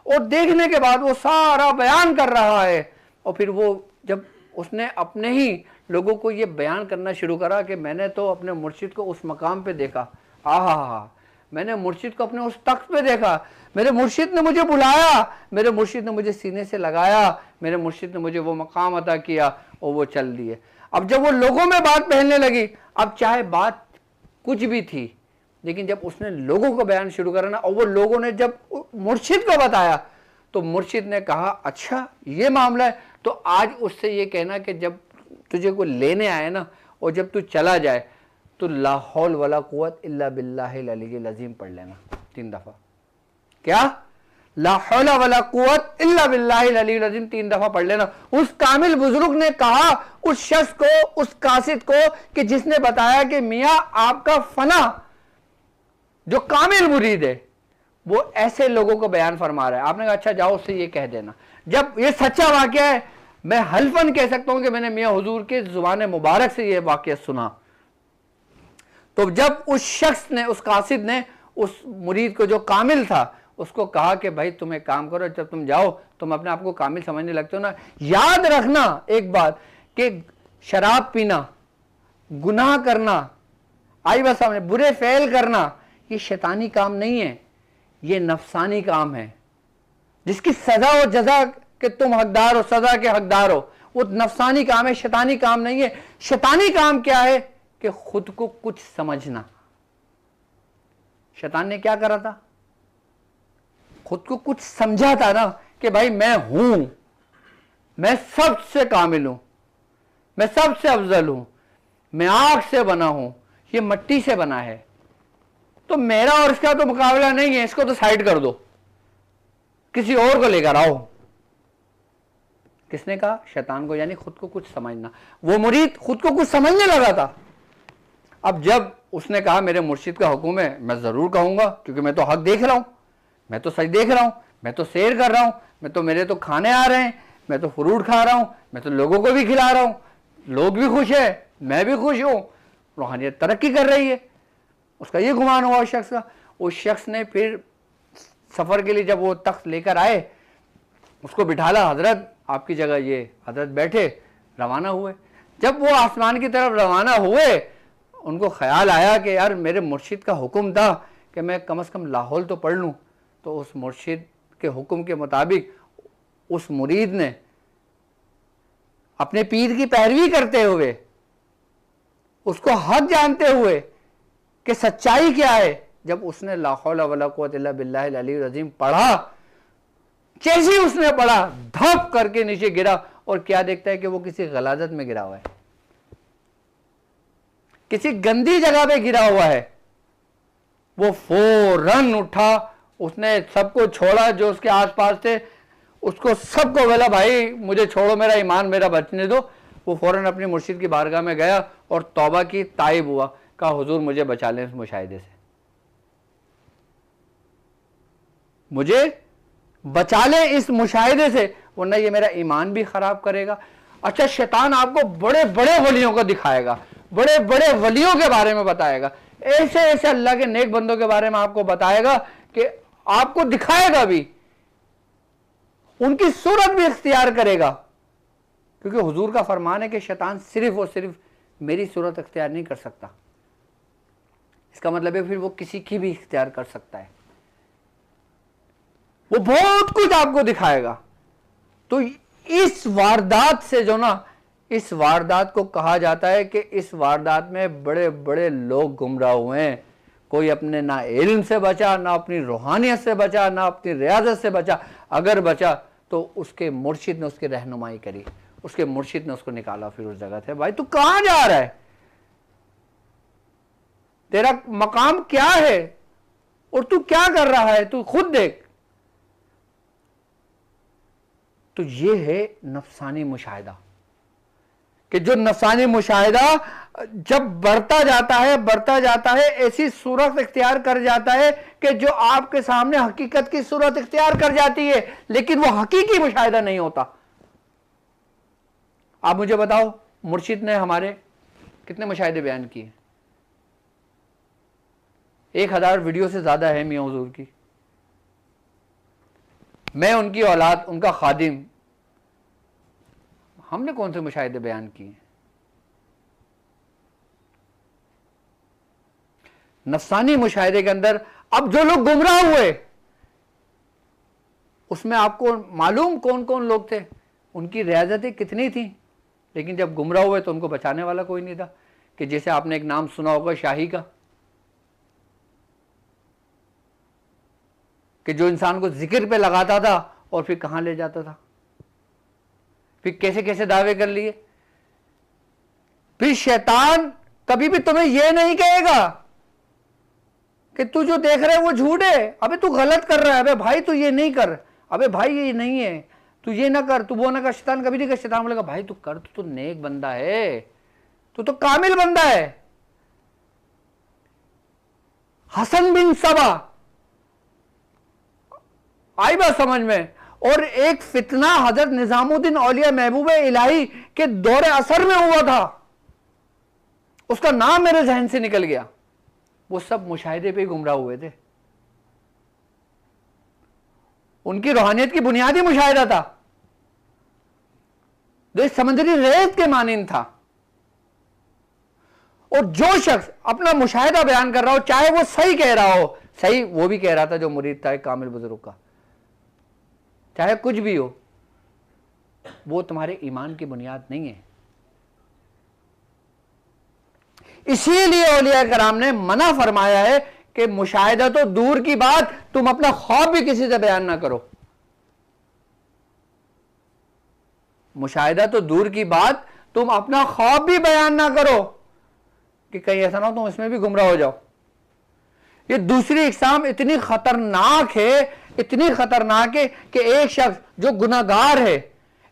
और देखने के बाद वो सारा बयान कर रहा है। और फिर वो जब उसने अपने ही लोगों को ये बयान करना शुरू करा कि मैंने तो अपने मुर्शिद को उस मकाम पे देखा, आहा मैंने मुर्शिद को अपने उस तख्त पे देखा, मेरे मुर्शिद ने मुझे बुलाया, मेरे मुर्शिद ने मुझे सीने से लगाया, मेरे मुर्शिद ने मुझे वो मकाम अता किया और वो चल दिए। अब जब वो लोगों में बात फैलने लगी, अब चाहे बात कुछ भी थी, लेकिन जब उसने लोगों को बयान शुरू करा ना, और वो लोगों ने जब मुर्शिद को बताया तो मुर्शिद ने कहा, अच्छा ये मामला है, तो आज उससे ये कहना कि जब तुझे कोई लेने आए ना और जब तू चला जाए तो ला हौल वला कुव्वत इल्ला बिल्लाहिल अलीय्यिल अज़ीम पढ़ लेना 3 दफा। क्या? ला हौला वला कुव्वत इल्ला बिल्लाहिल अलीय्यिल अज़ीम 3 दफा पढ़ लेना। उस कामिल बुजुर्ग ने कहा उस शख्स को, उस कासिद को, कि जिसने बताया कि मियां आपका फना जो कामिल मुरीद है वो ऐसे लोगों को बयान फरमा रहा है। आपने कहा अच्छा जाओ उससे ये कह देना। जब ये सच्चा वाकया है, मैं हल्फन कह सकता हूं कि मैंने मियां हुजूर के जुबान मुबारक से ये वाकया सुना। तो जब उस शख्स ने, उस कासिद ने उस मुरीद को जो कामिल था उसको कहा कि भाई तुम एक काम करो, जब तुम जाओ तुम अपने आप को कामिल समझने लगते हो ना, याद रखना एक बात कि शराब पीना, गुनाह करना, आई बस सामने बुरे फेल करना, ये शैतानी काम नहीं है, ये नफसानी काम है। जिसकी सजा और जजा के तुम हकदार हो, सजा के हकदार हो, वो नफसानी काम है, शैतानी काम नहीं है। शैतानी काम क्या है कि खुद को कुछ समझना। शैतान ने क्या करा था? खुद को कुछ समझा था ना कि भाई मैं हूं, मैं सबसे कामिल हूं, मैं सबसे अफजल हूं, मैं आग से बना हूं, ये मिट्टी से बना है, तो मेरा और इसका तो मुकाबला नहीं है, इसको तो साइड कर दो, किसी और को लेकर आओ। किसने कहा? शैतान को, यानी खुद को कुछ समझना। वो मुरीद खुद को कुछ समझने लगा था। अब जब उसने कहा मेरे मुर्शिद का हुक्म है, मैं जरूर कहूंगा क्योंकि मैं तो हक देख रहा हूं, मैं तो सच देख रहा हूं, मैं तो सैर कर रहा हूं, मैं तो, मेरे तो खाने आ रहे हैं, मैं तो फ्रूट खा रहा हूं, मैं तो लोगों को भी खिला रहा हूं, लोग भी खुश है, मैं भी खुश हूं, रूहानियत तरक्की कर रही है। उसका ये गुमान हुआ उस शख्स का। उस शख्स ने फिर सफर के लिए जब वो तख्त लेकर आए, उसको बिठाला, हजरत आपकी जगह ये, हजरत बैठे, रवाना हुए। जब वो आसमान की तरफ रवाना हुए, उनको ख्याल आया कि यार मेरे मुर्शिद का हुक्म था कि मैं कम से कम लाहौल तो पढ़ लूँ। तो उस मुर्शिद के हुक्म के मुताबिक उस मुरीद ने अपने पीर की पैरवी करते हुए, उसको हक जानते हुए कि सच्चाई क्या है, जब उसने ला हौला वला कुव्वता इल्ला बिल्लाहिल अलीय्यिल अज़ीम पढ़ा, जैसे ही उसने पढ़ा धप करके नीचे गिरा, और क्या देखता है कि वो किसी गलाजत में गिरा हुआ है, किसी गंदी जगह पे गिरा हुआ है। वो फौरन उठा, उसने सबको छोड़ा जो उसके आसपास थे, उसको सबको बोला भाई मुझे छोड़ो, मेरा ईमान मेरा बचने दो। वो फौरन अपने मुर्शिद की बारगाह में गया और तौबा की, ताइब हुआ। कहा हुजूर मुझे बचा लें इस मुशाहिदे से, मुझे बचा लें इस मुशाहिदे से, वरना ये मेरा ईमान भी खराब करेगा। अच्छा, शैतान आपको बड़े बड़े वलियों को दिखाएगा, बड़े बड़े वलियों के बारे में बताएगा, ऐसे ऐसे अल्लाह के नेक बंदों के बारे में आपको बताएगा कि आपको दिखाएगा भी, उनकी सूरत भी इख्तियार करेगा, क्योंकि हुजूर का फरमान है कि शैतान सिर्फ और सिर्फ मेरी सूरत इख्तियार नहीं कर सकता। इसका मतलब है फिर वो किसी की भी इख्तियार कर सकता है, वो बहुत कुछ आपको दिखाएगा। तो इस वारदात से जो ना, इस वारदात को कहा जाता है कि इस वारदात में बड़े बड़े लोग गुमराह हुए हैं। कोई अपने ना इल्म से बचा, ना अपनी रूहानियत से बचा, ना अपनी रियाजत से बचा। अगर बचा तो उसके मुर्शिद ने उसकी रहनुमाई करी, उसके मुर्शिद ने उसको निकाला फिर उस जगह से। भाई तू कहां जा रहा है, तेरा मकाम क्या है और तू क्या कर रहा है, तू खुद देख। तो ये है नफसानी मुशाहिदा, कि जो नफसानी मुशाहिदा जब बढ़ता जाता है ऐसी सूरत इख्तियार कर जाता है कि जो आपके सामने हकीकत की सूरत इख्तियार कर जाती है, लेकिन वो हकीकी मुशाहिदा नहीं होता। आप मुझे बताओ, मुर्शिद ने हमारे कितने मुशाहिदे बयान किए? 1000 वीडियो से ज्यादा है मियां हुजूर की। मैं उनकी औलाद, उनका खादिम, हमने कौन से मुशाहिदे बयान किए? नफसानी मुशाहिदे के अंदर अब जो लोग गुमराह हुए, उसमें आपको मालूम कौन कौन लोग थे, उनकी रियाजतें कितनी थी, लेकिन जब गुमराह हुए तो उनको बचाने वाला कोई नहीं था। कि जैसे आपने एक नाम सुना होगा शाही का, कि जो इंसान को जिक्र पे लगाता था और फिर कहां ले जाता था, फिर कैसे कैसे दावे कर लिए। फिर शैतान कभी भी तुम्हें यह नहीं कहेगा कि तू जो देख रहा है वो झूठ है, अबे तू गलत कर रहा है, अबे भाई तू ये नहीं कर, अबे भाई ये नहीं है, तू ये ना कर, तू वो ना कर। शैतान कभी नहीं कर। शैतान बोलेगा भाई तू कर, तू तो नेक बंदा है, तू तो कामिल बंदा है। हसन बिन सबा आई बात समझ में? और एक फितना हजरत निजामुद्दीन औलिया महबूब इलाही के दौरे असर में हुआ था, उसका नाम मेरे जहन से निकल गया। वो सब मुशाहिदे पे गुमराह हुए थे। उनकी रूहानियत की बुनियादी मुशाहिदा था, जो समंदरी रेत के मानिंद था। और जो शख्स अपना मुशाहिदा बयान कर रहा हो, चाहे वो सही कह रहा हो, सही वो भी कह रहा था जो मुरीद था एक कामिल बुजुर्ग का, चाहे कुछ भी हो, वो तुम्हारे ईमान की बुनियाद नहीं है। इसीलिए औलिया कराम ने मना फरमाया है कि मुशाहिदा तो दूर की बात, तुम अपना ख्वाब भी किसी से बयान ना करो। मुशाहिदा तो दूर की बात, तुम अपना ख्वाब भी बयान ना करो, कि कहीं ऐसा ना हो तुम इसमें भी गुमराह हो जाओ। ये दूसरी इकसाम इतनी खतरनाक है, इतनी खतरनाक है कि एक शख्स जो गुनाहगार है,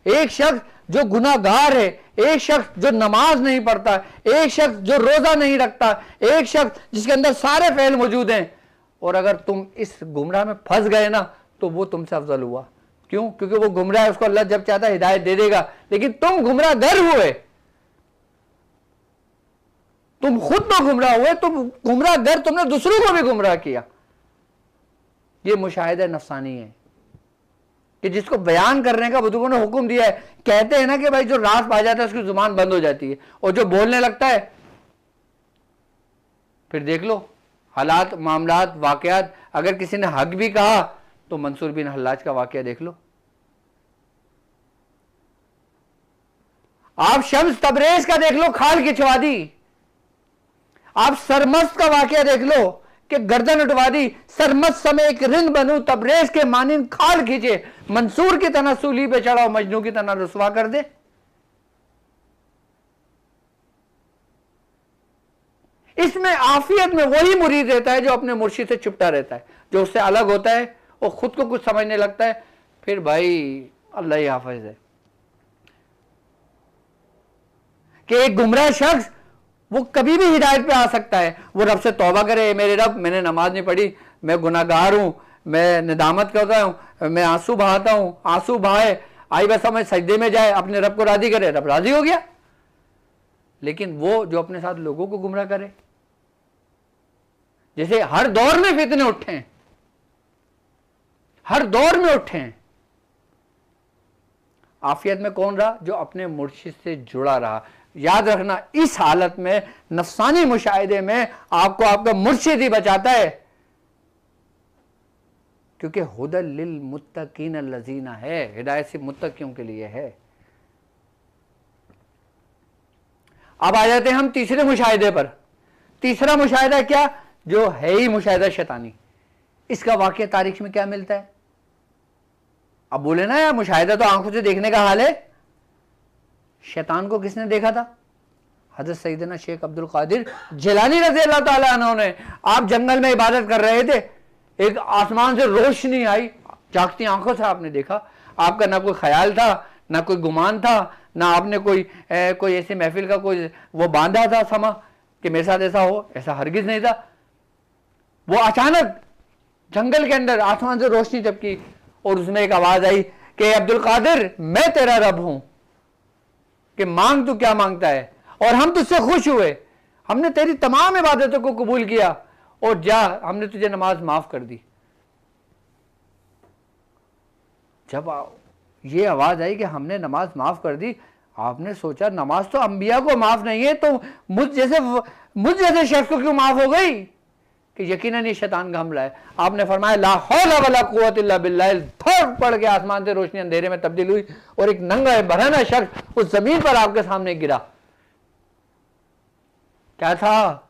एक शख्स जो गुनाहगार है, एक शख्स जो नमाज नहीं पढ़ता, एक शख्स जो रोजा नहीं रखता, एक शख्स जिसके अंदर सारे फेल मौजूद हैं, और अगर तुम इस गुमराह में फंस गए ना तो वो तुमसे अफजल हुआ। क्यों? क्योंकि वो गुमराह है, उसको अल्लाह जब चाहता है हिदायत दे देगा, लेकिन तुम गुमराह गर हुए, तुम खुद तो गुमराह हुए, तुम गुमराह गर, तुमने दूसरों को भी गुमराह किया। ये मुशाहिदा नफसानी है कि जिसको बयान करने का बुजुर्गों ने हुक्म दिया है। कहते हैं ना कि भाई जो रास पा जाता है उसकी जुबान बंद हो जाती है, और जो बोलने लगता है, फिर देख लो हालात, मामलात, वाकयात। अगर किसी ने हक भी कहा तो मंसूर बिन हल्लाज का वाकया देख लो, आप शम्स तबरेज का देख लो, खाल खिंचवा दी। आप सरमस्त का वाकया देख लो कि गर्दन उठवा दी। सरमस्त समय एक रिंद बनू तबरेज के मानिंद खाल खींचे, मंसूर की तरह सूली पे चढ़ाओ, मजनू की तरह रुसवा कर दे। इसमें आफियत में वही मुरीद रहता है जो अपने मुर्शिद से चिपटा रहता है, जो उससे अलग होता है और खुद को कुछ समझने लगता है, फिर भाई अल्लाह ही हाफिज है। कि एक गुमराह शख्स वो कभी भी हिदायत पे आ सकता है। वो रब से तौबा करे, मेरे रब मैंने नमाज नहीं पढ़ी, मैं गुनाहगार हूं, मैं निदामत करता हूं, मैं आंसू बहाता हूं, आंसू बहाए, आई बस मैं सजदे में जाए, अपने रब को राजी करे, रब राजी हो गया। लेकिन वो जो अपने साथ लोगों को गुमराह करे, जैसे हर दौर में फितने उठे हैं, हर दौर में उठे हैं। आफियत में कौन रहा? जो अपने मुर्शिद से जुड़ा रहा। याद रखना, इस हालत में, नफसानी मुशाहिदे में आपको आपका मुर्शिद ही बचाता है, क्योंकि हुदल लिल मुत्तकीन लजीना है, हिदायत सिर्फ मुत्तकियों के लिए है। अब आ जाते हैं हम तीसरे मुशाहिदे पर। तीसरा मुशाहिदा क्या? जो है ही मुशाहिदा शैतानी। इसका वाकया तारीख में क्या मिलता है? अब बोले ना यार, मुशाहिदा तो आंखों से देखने का हाल है। शैतान को किसने देखा था? हजरत सैयदना शेख अब्दुल कादिर जिलानी रज़ी अल्लाह ताला अन्हु ने। आप जंगल में इबादत कर रहे थे, एक आसमान से रोशनी आई, जागती आंखों से आपने देखा। आपका ना कोई ख्याल था, ना कोई गुमान था, ना आपने कोई ऐसे महफिल का कोई वो बांधा था समा कि मेरे साथ ऐसा हो, ऐसा हरगिज नहीं था। वो अचानक जंगल के अंदर आसमान से रोशनी टपकी और उसमें एक आवाज आई कि अब्दुल कादिर, मैं तेरा रब हूं, कि मांग तू क्या मांगता है, और हम तुझसे खुश हुए, हमने तेरी तमाम इबादतों को कबूल किया, और जा, हमने तुझे नमाज माफ कर दी। जब ये आवाज आई कि हमने नमाज माफ कर दी, आपने सोचा नमाज तो अंबिया को माफ नहीं है, तो मुझ जैसे शख्स को क्यों माफ हो गई? कि यकीनन ये शैतान का हमला है। आपने फरमाया ला हौला वला कुव्वत इल्ला बिल्लाह, धड़ पड़ के आसमान से रोशनी अंधेरे में तब्दील हुई और एक नंगा बरहना शख्स उस जमीन पर आपके सामने गिरा। क्या था?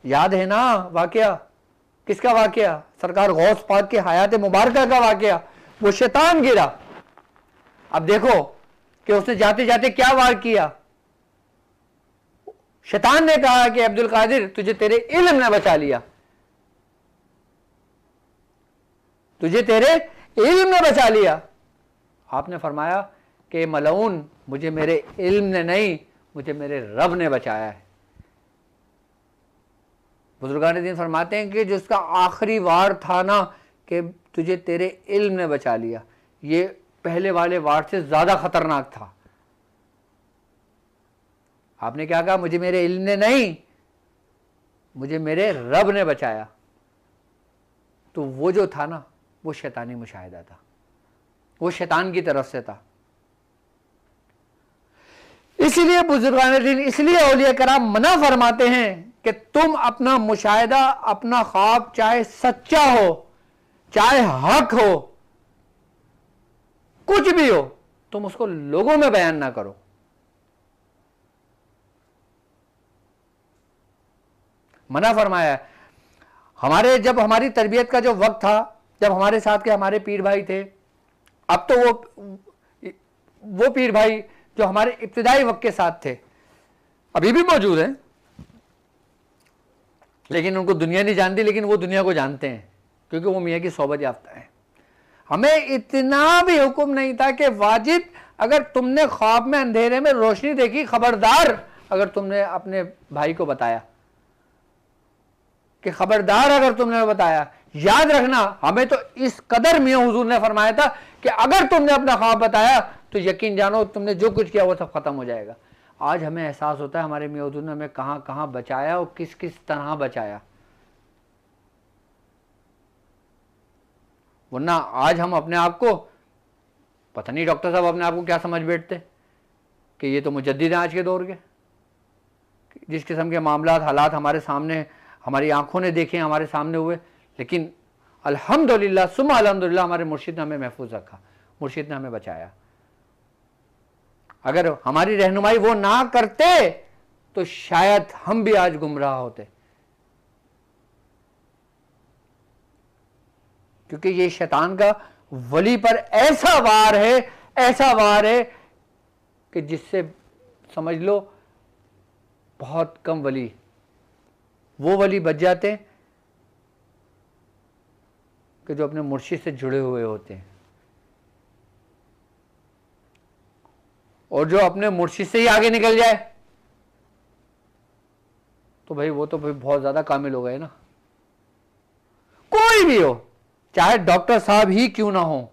याद है ना वाकया? किसका वाकया? सरकार गौस पाक के हयात मुबारका का वाकया। वो शैतान गिरा। अब देखो कि उसने जाते जाते क्या वार किया। शैतान ने कहा कि अब्दुल कादिर, तुझे तेरे इल्म ने बचा लिया, तुझे तेरे इल्म ने बचा लिया। आपने फरमाया कि मलऊन, मुझे मेरे इल्म ने नहीं, मुझे मेरे रब ने बचाया है। बुजुर्गान दीन फरमाते हैं कि जिसका आखिरी वार था ना कि तुझे तेरे इल्म ने बचा लिया, ये पहले वाले वार से ज्यादा खतरनाक था। आपने क्या कहा? मुझे मेरे इल्म ने नहीं, मुझे मेरे रब ने बचाया। तो वो जो था ना, वो शैतानी मुशाहिदा था, वो शैतान की तरफ से था। इसलिए बुजुर्गान दीन, इसलिए औलिया कराम मना फरमाते हैं कि तुम अपना मुशाहिदा, अपना ख्वाब, चाहे सच्चा हो, चाहे हक हो, कुछ भी हो, तुम उसको लोगों में बयान ना करो। मना फरमाया है। जब हमारी तरबियत का जो वक्त था, जब हमारे साथ के हमारे पीर भाई थे, अब तो वो पीर भाई जो हमारे इब्तिदाई वक्त के साथ थे अभी भी मौजूद हैं, लेकिन उनको दुनिया नहीं जानती, लेकिन वो दुनिया को जानते हैं क्योंकि वो मियाँ की सोबत याफ्ता है। हमें इतना भी हुक्म नहीं था कि वाजिब, अगर तुमने ख्वाब में अंधेरे में रोशनी देखी, खबरदार अगर तुमने अपने भाई को बताया, कि खबरदार अगर तुमने बताया। याद रखना, हमें तो इस कदर मियां हुजूर ने फरमाया था कि अगर तुमने अपना ख्वाब बताया तो यकीन जानो तुमने जो कुछ किया वो सब खत्म हो जाएगा। आज हमें एहसास होता है हमारे मियां हुजूर ने हमें कहां कहां बचाया और किस किस तरह बचाया। वरना आज हम अपने आप को, पता नहीं डॉक्टर साहब अपने आप को क्या समझ बैठते कि ये तो मुजद्दिद हैं आज के दौर के, जिस किस्म के मामलात हालात हमारे सामने, हमारी आंखों ने देखे, हमारे सामने हुए। लेकिन अल्हम्दुलिल्लाह सुम्मा अल्हम्दुलिल्लाह हमारे मुर्शिद ने हमें महफूज रखा, मुर्शिद ने हमें बचाया। अगर हमारी रहनुमाई वो ना करते तो शायद हम भी आज गुमराह होते, क्योंकि ये शैतान का वली पर ऐसा वार है, ऐसा वार है कि जिससे समझ लो बहुत कम वली, वो वली बच जाते हैं कि जो अपने मुर्शिद से जुड़े हुए होते हैं, और जो अपने मुर्शिद से ही आगे निकल जाए तो भाई वो तो भाई बहुत ज़्यादा कामिल हो गए ना। कोई भी हो, चाहे डॉक्टर साहब ही क्यों ना हो,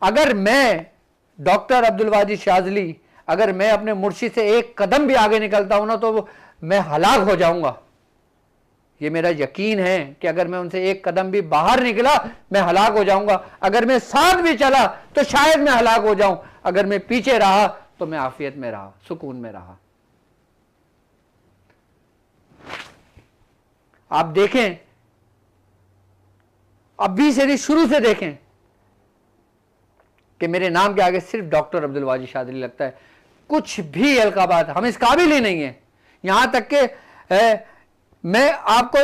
अगर मैं डॉक्टर अब्दुल वाजिद शाज़ली, अगर मैं अपने मुर्शिद से एक कदम भी आगे निकलता हूं ना तो मैं हलाक हो जाऊंगा। ये मेरा यकीन है कि अगर मैं उनसे एक कदम भी बाहर निकला मैं हलाक हो जाऊंगा। अगर मैं साथ भी चला तो शायद मैं हलाक हो जाऊं, अगर मैं पीछे रहा तो मैं आफियत में रहा, सुकून में रहा। आप देखें, अभी से शुरू से देखें कि मेरे नाम के आगे सिर्फ डॉक्टर अब्दुल वाजिद शाज़ली लगता है, कुछ भी अलकाबात हम इस काबिल ही नहीं है। यहां तक कि मैं आपको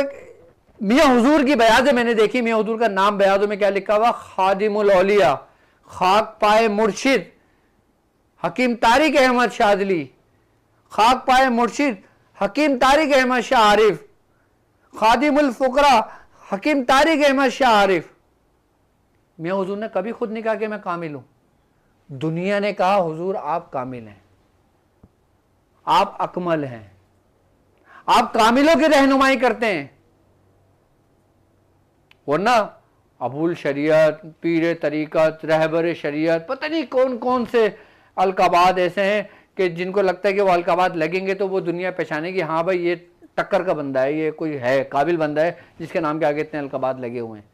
मियाँ हुजूर की बयाज़ें मैंने देखी, मियाँ हुजूर का नाम बयाज़ों में क्या लिखा हुआ, खादिमुल औलिया, खाक पाए मुर्शिद हकीम तारिक अहमद शाज़ली, खाक पाए मुर्शिद हकीम तारिक अहमद शाह आरिफ, खादिमुल फुकरा हकीम तारिक अहमद शाह आरिफ। मियाँ हुजूर ने कभी खुद नहीं कहा कि मैं कामिल हूं, दुनिया ने कहा हुजूर आप कामिल हैं, आप अकमल हैं, आप कामिलों की रहनुमाई करते हैं। वरना अबुल शरीयत, पीर तरीकत, रहबर शरीयत, पता नहीं कौन कौन से अलकाबाद ऐसे हैं कि जिनको लगता है कि वो अलकाबाद लगेंगे तो वो दुनिया पहचानेगी, हाँ भाई ये टक्कर का बंदा है, ये कोई है काबिल बंदा है जिसके नाम के आगे इतने अलकाबाद लगे हुए हैं।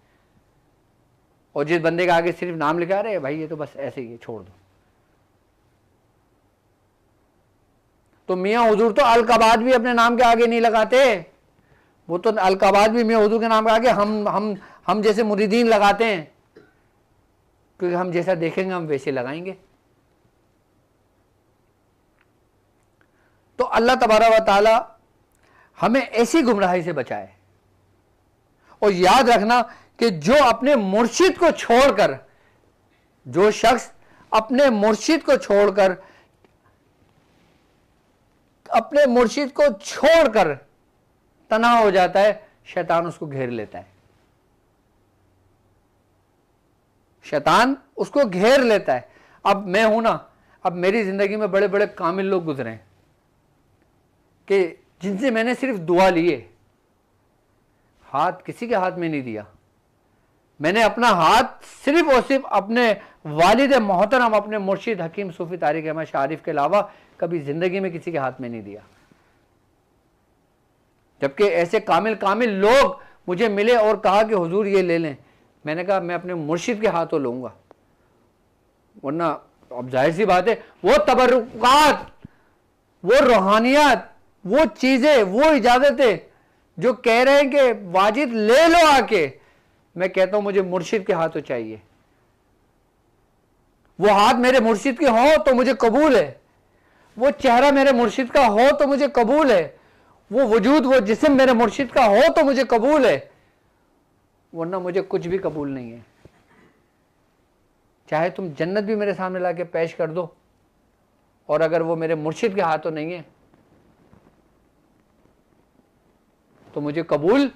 और जिस बंदे के आगे सिर्फ नाम लिखा रहे भाई ये तो बस ऐसे ही है, छोड़ दो। तो मियाँ हुजूर तो अलकाबाद भी अपने नाम के आगे नहीं लगाते, वो तो अलकाबाद भी मियाँ हुजूर के नाम के आगे हम जैसे मुरीदीन लगाते हैं, क्योंकि हम जैसा देखेंगे हम वैसे लगाएंगे। तो अल्लाह तबारक व तआला हमें ऐसी गुमराही से बचाए। और याद रखना कि जो अपने मुर्शिद को छोड़कर, जो शख्स अपने मुर्शिद को छोड़कर, अपने मुर्शिद को छोड़कर तना हो जाता है, शैतान उसको घेर लेता है, शैतान उसको घेर लेता है। अब मैं हूं ना, अब मेरी जिंदगी में बड़े बड़े कामिल लोग गुजरे हैं कि जिनसे मैंने सिर्फ दुआ लिए, हाथ किसी के हाथ में नहीं दिया। मैंने अपना हाथ सिर्फ और सिर्फ अपने वालिद मोहतरम, अपने मुर्शिद हकीम सूफी तारिक अहमद शाह आरिफ के अलावा कभी जिंदगी में किसी के हाथ में नहीं दिया। जबकि ऐसे कामिल कामिल लोग मुझे मिले और कहा कि हुजूर ये ले लें, मैंने कहा मैं अपने मुर्शिद के हाथों लूंगा। वरना अब जाहिर सी बात है, वो तबरुकात, वो रूहानियात, वो चीजें, वो इजाजतें जो कह रहे हैं कि वाजिद ले लो आके, मैं कहता हूं मुझे मुर्शिद के हाथों चाहिए। वो हाथ मेरे मुर्शिद के हो तो मुझे कबूल है, वो चेहरा मेरे मुर्शिद का हो तो मुझे कबूल है, वो वजूद, वो जिस्म मेरे मुर्शिद का हो तो मुझे कबूल है, वरना मुझे कुछ भी कबूल नहीं है। चाहे तुम जन्नत भी मेरे सामने लाके पेश कर दो, और अगर वो मेरे मुर्शिद के हाथों नहीं है तो मुझे कबूल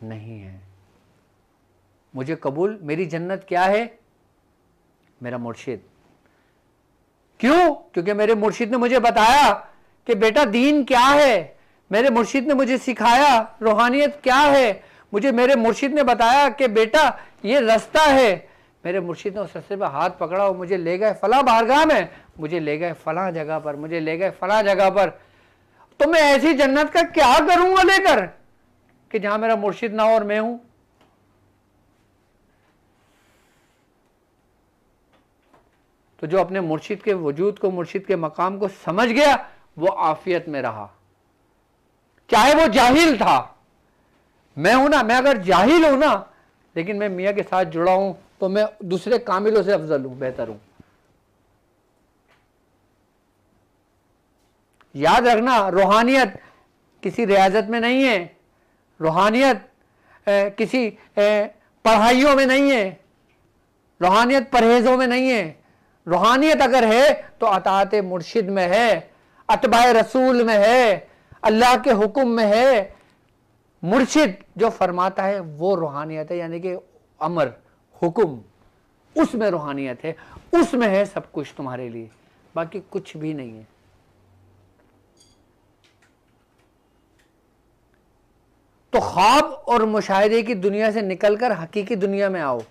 नहीं है। मुझे कबूल, मेरी जन्नत क्या है? मेरा मुर्शिद। क्यों? क्योंकि मेरे मुर्शिद ने मुझे बताया कि बेटा दीन क्या है, मेरे मुर्शिद ने मुझे सिखाया रूहानियत क्या है, मुझे मेरे मुर्शिद ने बताया कि बेटा ये रास्ता है। मेरे मुर्शिद ने उस रास्ते पर हाथ पकड़ा और मुझे ले गए फला बारगाह में, मुझे ले गए फला जगह पर, मुझे ले गए फला जगह पर। तो मैं ऐसी जन्नत का क्या करूंगा लेकर कि जहां मेरा मुर्शिद ना हो और मैं हूं? तो जो अपने मुर्शिद के वजूद को, मुर्शिद के मकाम को समझ गया, वो आफियत में रहा, चाहे वो जाहिल था। मैं हूं ना, मैं अगर जाहिल हूं ना, लेकिन मैं मियाँ के साथ जुड़ा हूं तो मैं दूसरे कामिलों से अफजल हूं, बेहतर हूं। याद रखना, रूहानियत किसी रियाजत में नहीं है, रूहानियत किसी पढ़ाइयों में नहीं है, रूहानियत परहेजों में नहीं है। रूहानियत अगर है तो अताअत मुर्शिद में है, अतबाए रसूल में है, अल्लाह के हुक्म में है। मुर्शिद जो फरमाता है वो रूहानियत है, यानी कि अमर, हुक्म, उसमें रूहानियत है, उसमें है सब कुछ तुम्हारे लिए, बाकी कुछ भी नहीं है। तो ख्वाब और मुशाहिदे की दुनिया से निकलकर हकीकी दुनिया में आओ,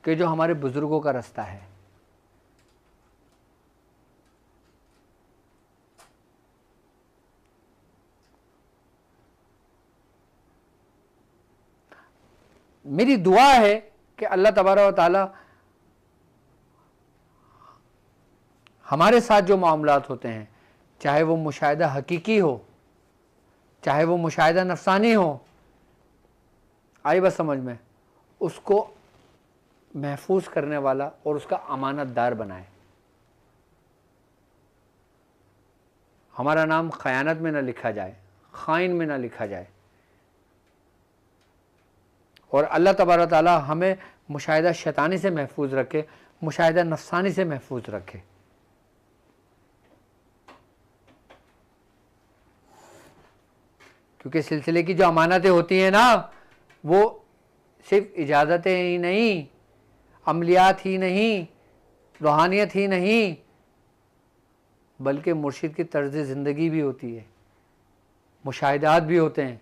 कि जो हमारे बुजुर्गों का रास्ता है। मेरी दुआ है कि अल्लाह तबारक व तआला हमारे साथ जो मामलात होते हैं, चाहे वो मुशाहिदा हकीकी हो, चाहे वो मुशाहिदा नफसानी हो, आई बस समझ में, उसको महफूज करने वाला और उसका अमानतदार बनाए। हमारा नाम खयानत में ना लिखा जाए, खाइन में ना लिखा जाए। और अल्लाह तबारक ताला हमें मुशाहिदा शैतानी से महफूज रखे, मुशाहिदा नफसानी से महफूज रखे। क्योंकि सिलसिले की जो अमानतें होती हैं ना, वो सिर्फ इजाज़तें ही नहीं, अमलियात ही नहीं, रूहानियत ही नहीं, बल्कि मुर्शिद की तर्ज ज़िंदगी भी होती है, मुशाहिदात भी होते हैं।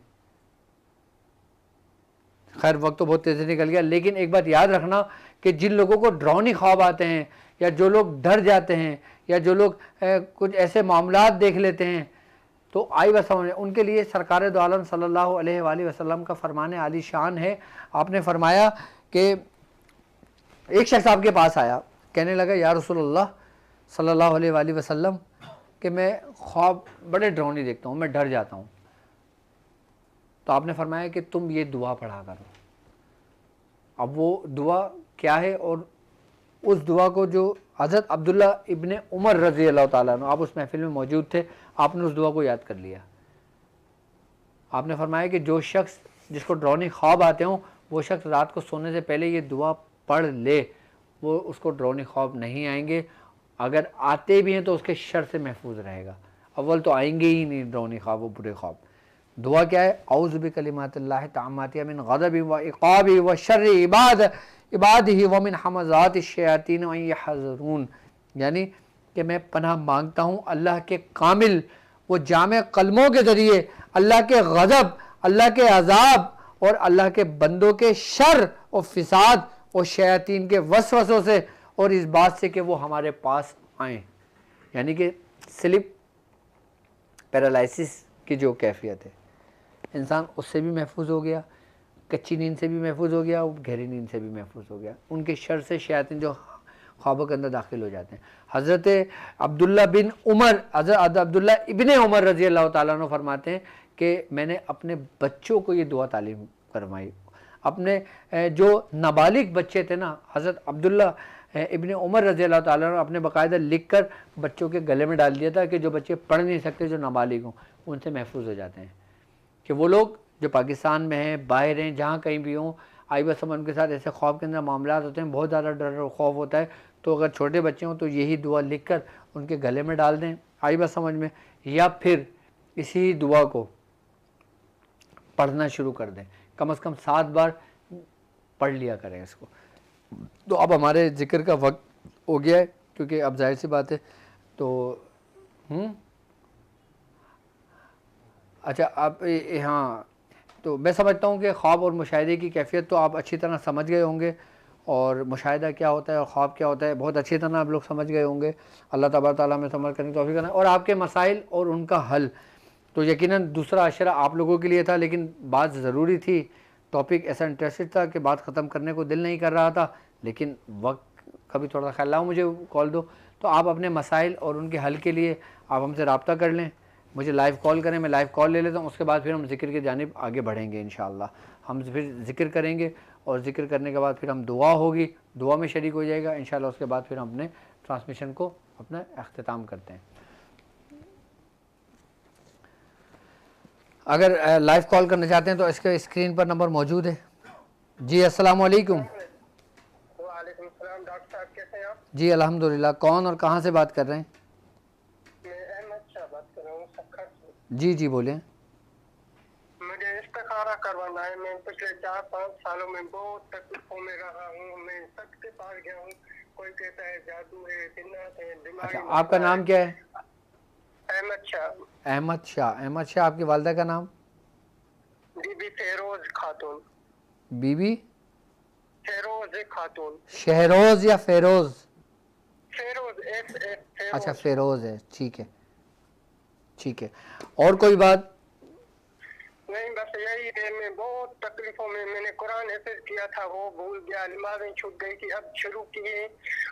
खैर वक्त तो बहुत तेज़ी निकल गया, लेकिन एक बात याद रखना कि जिन लोगों को डरावनी ख्वाब आते हैं, या जो लोग डर जाते हैं, या जो लोग कुछ ऐसे मामलात देख लेते हैं, तो आई बस समझ, उनके लिए सरकार दो आलम सल्लल्लाहु अलैहि वसल्लम का फरमान आली शान है। आपने फरमाया कि एक शख्स आपके पास आया, कहने लगा या रसूलल्लाह सल्लल्लाहु अलैहि वसल्लम कि मैं ख्वाब बड़े डरावनी देखता हूँ, मैं डर जाता हूँ। तो आपने फरमाया कि तुम ये दुआ पढ़ा करो। अब वो दुआ क्या है, और उस दुआ को जो हज़रत अब्दुल्ला इब्ने उमर रज़ी अल्लाह ताला अन्हु, आप उस महफिल में मौजूद थे, आपने उस दुआ को याद कर लिया। आपने फरमाया कि जो शख्स जिसको डरावनी ख्वाब आते हों, वो शख्स रात को सोने से पहले ये दुआ पढ़ ले, वो उसको डरावनी ख्वाब नहीं आएंगे। अगर आते भी हैं तो उसके शर से महफूज रहेगा। अव्वल तो आएंगे ही नहीं डरावनी ख्वाब, वो बुरे ख्वाब। दुआ क्या है? औज़ु बिकलिमातिल्लाहि ताम्माति मिन ग़ज़बि व इक़ाबि व शर्रि इबादिही व मिन हमज़ाति शयातीन व यहज़रून। यानी कि मैं पनाह मांगता हूँ अल्लाह के कामिल वो जामे कलमों के ज़रिए अल्लाह के ग़ज़ब, अल्लाह के अज़ाब और अल्लाह के बंदों के शर और फिसाद और शयातीन के वसवसों से, और इस बात से कि वो हमारे पास आएँ। यानी कि स्लिप पैरालिसिस की जो कैफियत है, इंसान उससे भी महफूज हो गया, कच्ची नींद से भी महफूज हो गया, गहरी नींद से भी महफूज हो गया, उनके शर से शयातीन जो ख्वाबों के अंदर दाखिल हो जाते हैं। हज़रत अब्दुल्ला बिन उमर, हज़रत अब्दुल्ला इब्ने उमर रज़ी अल्लाह ताला अन्हु फरमाते हैं कि मैंने अपने बच्चों को ये दुआ तालीम करवाई। अपने जो नाबालिग बच्चे थे ना, हज़रत अब्दुल्ला इब्ने उमर रज़ी अल्लाह ताला अन्हु अपने बाकायदा लिख कर बच्चों के गले में डाल दिया था कि जो बच्चे पढ़ नहीं सकते, जो नाबालिग हों, उनसे महफूज हो जाते हैं। कि वो लोग जो पाकिस्तान में हैं, बाहर हैं, जहाँ कहीं भी हों, आई बस उनके साथ ऐसे ख्वाब के अंदर मामला होते हैं, बहुत ज़्यादा डर और खौफ होता है। तो अगर छोटे बच्चे हों तो यही दुआ लिख कर उनके गले में डाल दें, आई बस समझ में, या फिर इसी दुआ को पढ़ना शुरू कर दें, कम से कम 7 बार पढ़ लिया करें इसको। तो अब हमारे ज़िक्र का वक्त हो गया है, क्योंकि अब जाहिर सी बात है। तो अच्छा, आप हाँ, तो मैं समझता हूँ कि ख्वाब और मुशाहिदे की कैफियत तो आप अच्छी तरह समझ गए होंगे, और मुशाहिदा क्या होता है और ख्वाब क्या होता है बहुत अच्छी तरह आप लोग समझ गए होंगे। अल्लाह तबारक ताला में समझ करने की तौफीक करना, और आपके मसाइल और उनका हल। तो यकीनन दूसरा अशरा आप लोगों के लिए था, लेकिन बात ज़रूरी थी, टॉपिक ऐसा इंटरेस्टेड था कि बात ख़त्म करने को दिल नहीं कर रहा था, लेकिन वक्त का भी थोड़ा ख्याल लाओ, मुझे कॉल दो। तो आप अपने मसाइल और उनके हल के लिए आप हमसे रब्ता कर लें, मुझे लाइव कॉल करें, मैं लाइव कॉल ले लेता हूँ। उसके बाद फिर हम ज़िक्र की जानिब आगे बढ़ेंगे इंशाअल्लाह। हम फिर ज़िक्र करेंगे, और ज़िक्र करने के बाद फिर हम दुआ होगी, दुआ में शरीक हो जाएगा इंशाअल्लाह। उसके बाद फिर हम अपने ट्रांसमिशन को अपना अख्तिताम करते हैं। अगर लाइव कॉल करना चाहते हैं तो इसके स्क्रीन पर नंबर मौजूद है। जी अस्सलाम वालेकुम। वालेकुम सलाम। डॉक्टर साहब कैसे हैं आप? जी अल्हम्दुलिल्लाह। कौन और कहाँ से बात कर रहे हैं? मैं अहमद शाह बात कर रहा हूँ सक्खर से। जी जी बोलें। मुझे इस्तिखारा करवाना है। मैं पिछले 4-5 सालों में बहुत तकलीफों में रहा हूँ। मैं सबके पास गया हूँ, कोई कहता है जादू है, जिन्नात है, दिमागी। अच्छा, आपका नाम क्या है? अहमद शाह। अहमद शाह। अहमद शाह, आपकी वालदा का नाम? बीबी फेरोज खातून। बीबी फेरोज खातून। शहरोज या फेरोज? फेरोज, अच्छा, फेरोज। फेरोज है, ठीक है, ठीक है। और कोई बात? नहीं, बस यही है, मैं बहुत तकलीफों में, मैंने कुरान हिफ्ज़ किया था वो भूल गया, नमाज़ें छूट गई थी, अब शुरू किए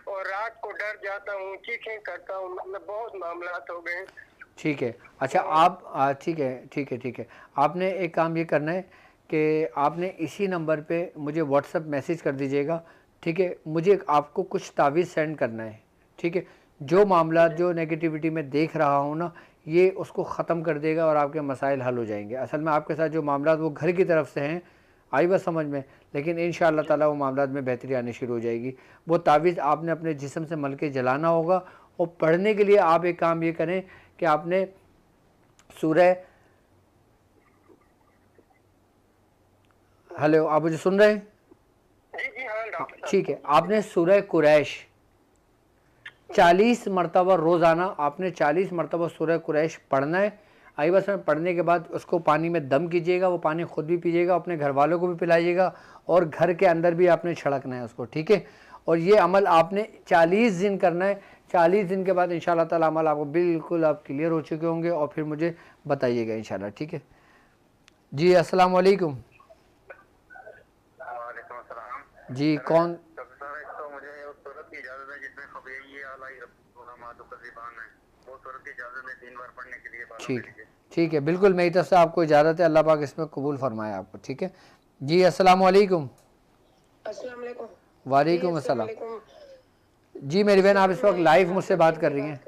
और रात को डर जाता हूँ, चीखें करता हूँ, मतलब बहुत मामलात हो गए। ठीक है। अच्छा, आप ठीक है, ठीक है, ठीक है। आपने एक काम ये करना है कि आपने इसी नंबर पे मुझे व्हाट्सअप मैसेज कर दीजिएगा, ठीक है? मुझे आपको कुछ तावीज़ सेंड करना है, ठीक है? जो मामला, जो नेगेटिविटी मैं देख रहा हूँ ना, ये उसको ख़त्म कर देगा और आपके मसाइल हल हो जाएंगे। असल में आपके साथ जो मामला वो घर की तरफ से हैं, आई बात समझ में, लेकिन इंशाअल्लाह ताला वो मामला में बेहतरी आनी शुरू हो जाएगी। वो तावीज़ आपने अपने जिस्म से मल के जलाना होगा, और पढ़ने के लिए आप एक काम ये करें कि आपने सूरह, हेलो, आप मुझे सुन रहे हैं? जी जी हाँ हाँ, डॉक्टर साहब। ठीक है। आपने सूरह कुरैश 40 मरतबा रोज़ाना, आपने 40 मरतबा सूरह कुरैश पढ़ना है। आई बस में पढ़ने के बाद उसको पानी में दम कीजिएगा, वो पानी खुद भी पीजिएगा, अपने घर वालों को भी पिलाइएगा, और घर के अंदर भी आपने छिड़कना है उसको, ठीक है? और ये अमल आपने 40 दिन करना है। 40 दिन के बाद इंशाअल्लाह ताला अमल आपको बिल्कुल आप क्लियर हो चुके होंगे, और फिर मुझे बताइएगा इंशाअल्लाह, ठीक है जी? अस्सलाम वालेकुम। वालेकुम अस्सलाम। जी, कौन? डॉक्टर साहब, एक तो मुझे उस सूरत की इजाजत है जिसमें खबीर अलाई रब्बुना मातुका ज़िबान है, वो सूरत की इजाजत है 3 बार पढ़ने के लिए बालों के ठीक है, लिए। ठीक है, बिल्कुल मेरी तरफ से आपको इजाज़त है। अल्लाह पाक इसमें कबूल फरमाए आपको, ठीक है जी? अस्सलाम वालेकुम। अस्सलाम वालेकुम। जी वालेकुम अस्सलाम अस्सलाम। वालेकुम। जी मेरी बहन, आप सर, इस वक्त मैं लाइव मुझसे फातिमा की बात कर अम्मी रही हैं।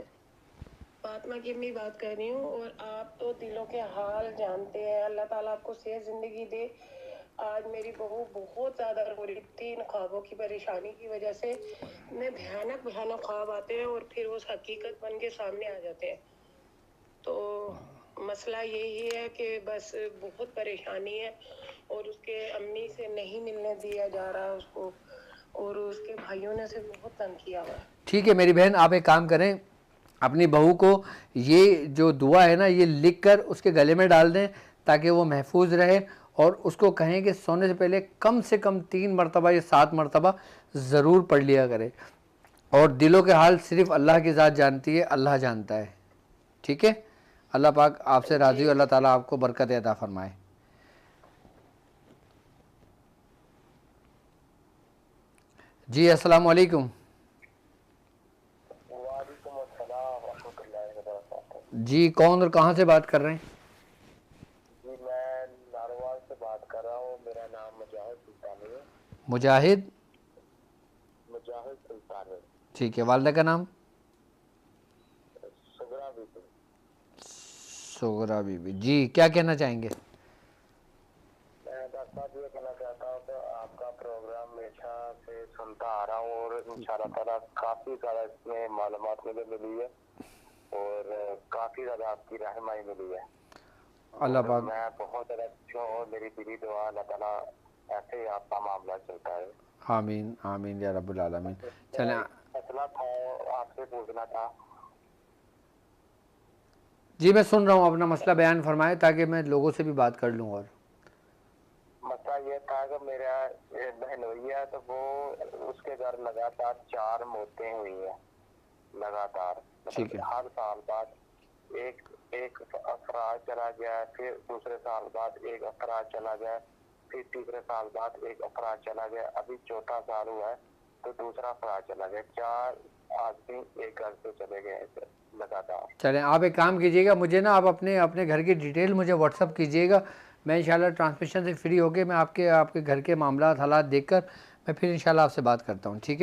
फातिमा की अम्मी बात कर रही हूँ, और आप तो दिलों के हाल जानते हैं। अल्लाह ताला आपको सेहत जिंदगी दे। आज मेरी बहू बहुत ज़्यादा रो रही थी, इन ख्वाबों की परेशानी की वजह से। मैं भयानक भयानक ख्वाब आते हैं और फिर वो हकीकत बन के सामने आ जाते हैं। तो मसला यही है कि बस बहुत परेशानी है, और उसके अम्मी से नहीं मिलने दिया जा रहा उसको, और उसके भाइयों ने उसे बहुत तंग किया हुआ है। ठीक है मेरी बहन, आप एक काम करें, अपनी बहू को ये जो दुआ है ना, ये लिख कर उसके गले में डाल दें ताकि वो महफूज रहे, और उसको कहें कि सोने से कम 3 मरतबा या 7 मरतबा ज़रूर पढ़ लिया करे। और दिलों के हाल सिर्फ़ अल्लाह की ज़ात जानती है, अल्लाह जानता है, ठीक है? अल्लाह पाक आपसे राज़ी हो, अल्लाह ताला आपको बरकत अता फ़रमाए। जी अस्सलाम वालेकुम। वालेकुम अस्सलाम रहमतुल्लाहि व बरकातहू। जी, कौन और कहाँ से बात कर रहे हैं? जी मैं नारोवाल से बात कर रहा हूँ, मेरा नाम मुजाहिद सुल्तानी है। मुजाहिद? मुजाहिद सुल्तानी। ठीक है, वालदा का नाम? सुगरा बीबी। सुगरा बीबी। जी, क्या कहना चाहेंगे? मैं डॉक्टर साहब ये कहना चाहता हूँ कि आपका प्रोग्राम हमेशा से सुनता आ रहा हूँ, और इंशाल्लाह ताला काफ़ी ज़्यादा इसमें मालूमात मुझे मिली है, और काफ़ी ज़्यादा आपकी रहनुमाई मिली है। अल्लाह और पाक। मैं बहुत ज़्यादा अच्छा हूँ, मेरी दिली दुआ अल्लाह ताला ऐसे ही आपका मामला चलता है। आमीन आमीन या रब्बुल आलमीन। चलें, मसला था, आपसे पूछना था। जी मैं सुन रहा हूँ, अपना मसला बयान फरमाएं ताकि मैं लोगों से भी बात कर लूँ। और मसला ये था कि मेरा बहन हुई है, तो वो उसके घर लगातार 4 मौतें हुई हैं लगातार। ठीक है, हर साल बाद एक एक अफराज चला गया, फिर दूसरे साल बाद एक अफराज चला गया, फिर तीसरे साल बाद एक अफराज चला गया, अभी चौथा साल हुआ है तो दूसरा अफराज चला गया। 4 आदमी एक घर से चले गए ऐसे लगातार। चलें, आप एक काम कीजिएगा, मुझे ना आप अपने अपने घर की डिटेल मुझे व्हाट्सअप कीजिएगा। मैं इंशाल्लाह ट्रांसमिशन से फ्री होकर मैं आपके आपके घर के मामला हालात देखकर मैं फिर इंशाल्लाह आपसे बात करता हूँ, ठीक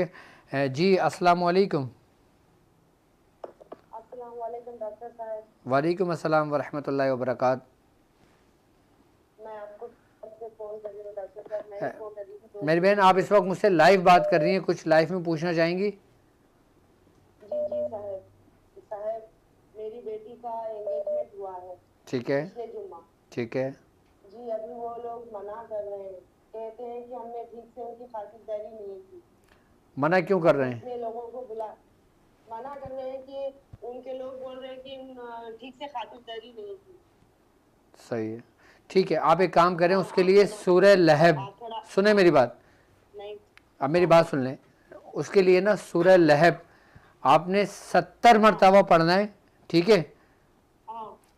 है जी? अस्सलाम वालेकुम। अस्सलाम वालेकुम डॉक्टर साहब। वालेकुम अस्सलाम व रहमतुल्लाहि व बरकात। मैं आपको फोन कर रही हूँ डॉक्टर साहब, मैं फोन कर रही हूँ। मेरी बहन, आप इस वक्त मुझसे लाइव बात कर रही हैं, कुछ लाइव में पूछना चाहेंगी? जी जी साहब, साहब मेरी बेटी का एंगेजमेंट हुआ है ठीक है, पिछले जुम्मा। ठीक है। जी अभी वो लोग मना कर रहे हैं, कहते हैं कि हमने ठीक से उनकी खातिरदारी नहीं की। मना क्यों कर रहे हैं? इतने लोगों को बुला मना कर रहे हैं कि उनके लोग बोल रहे हैं कि ठीक से खातिरदारी नहीं की। सही है, ठीक है। आप एक काम करें, उसके लिए सूरह लहब, सुने मेरी बात, नहीं। अब मेरी बात सुन लें। उसके लिए ना सूरह लहब आपने 70 मरतबा पढ़ना है, ठीक है।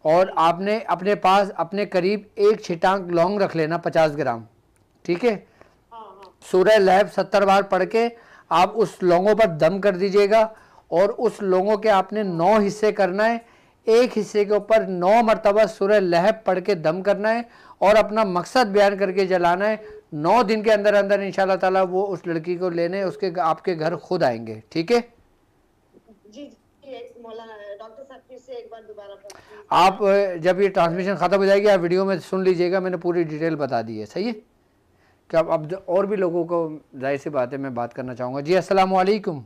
और आपने अपने पास अपने करीब एक छिटांक लौंग रख लेना 50 ग्राम, ठीक है। सूरह लहब 70 बार पढ़ के आप उस लौंगों पर दम कर दीजिएगा, और उस लौंगों के आपने 9 हिस्से करना है। एक हिस्से के ऊपर 9 मरतबा सूरह लहब पढ़ के दम करना है, और अपना मकसद बयान करके जलाना है। 9 दिन के अंदर अंदर इंशाल्लाह ताला वो उस लड़की को लेने उसके आपके घर खुद आएंगे, ठीक है। जी मौलाना डॉक्टर साहब फिर से एक बार दोबारा आप जब ये ट्रांसमिशन ख़त्म हो जाएगी आप वीडियो में सुन लीजिएगा, मैंने पूरी डिटेल बता दी है, सही है। क्या अब और भी लोगों को जाहिर सी बात है मैं बात करना चाहूँगा। जी अस्सलाम वालेकुम,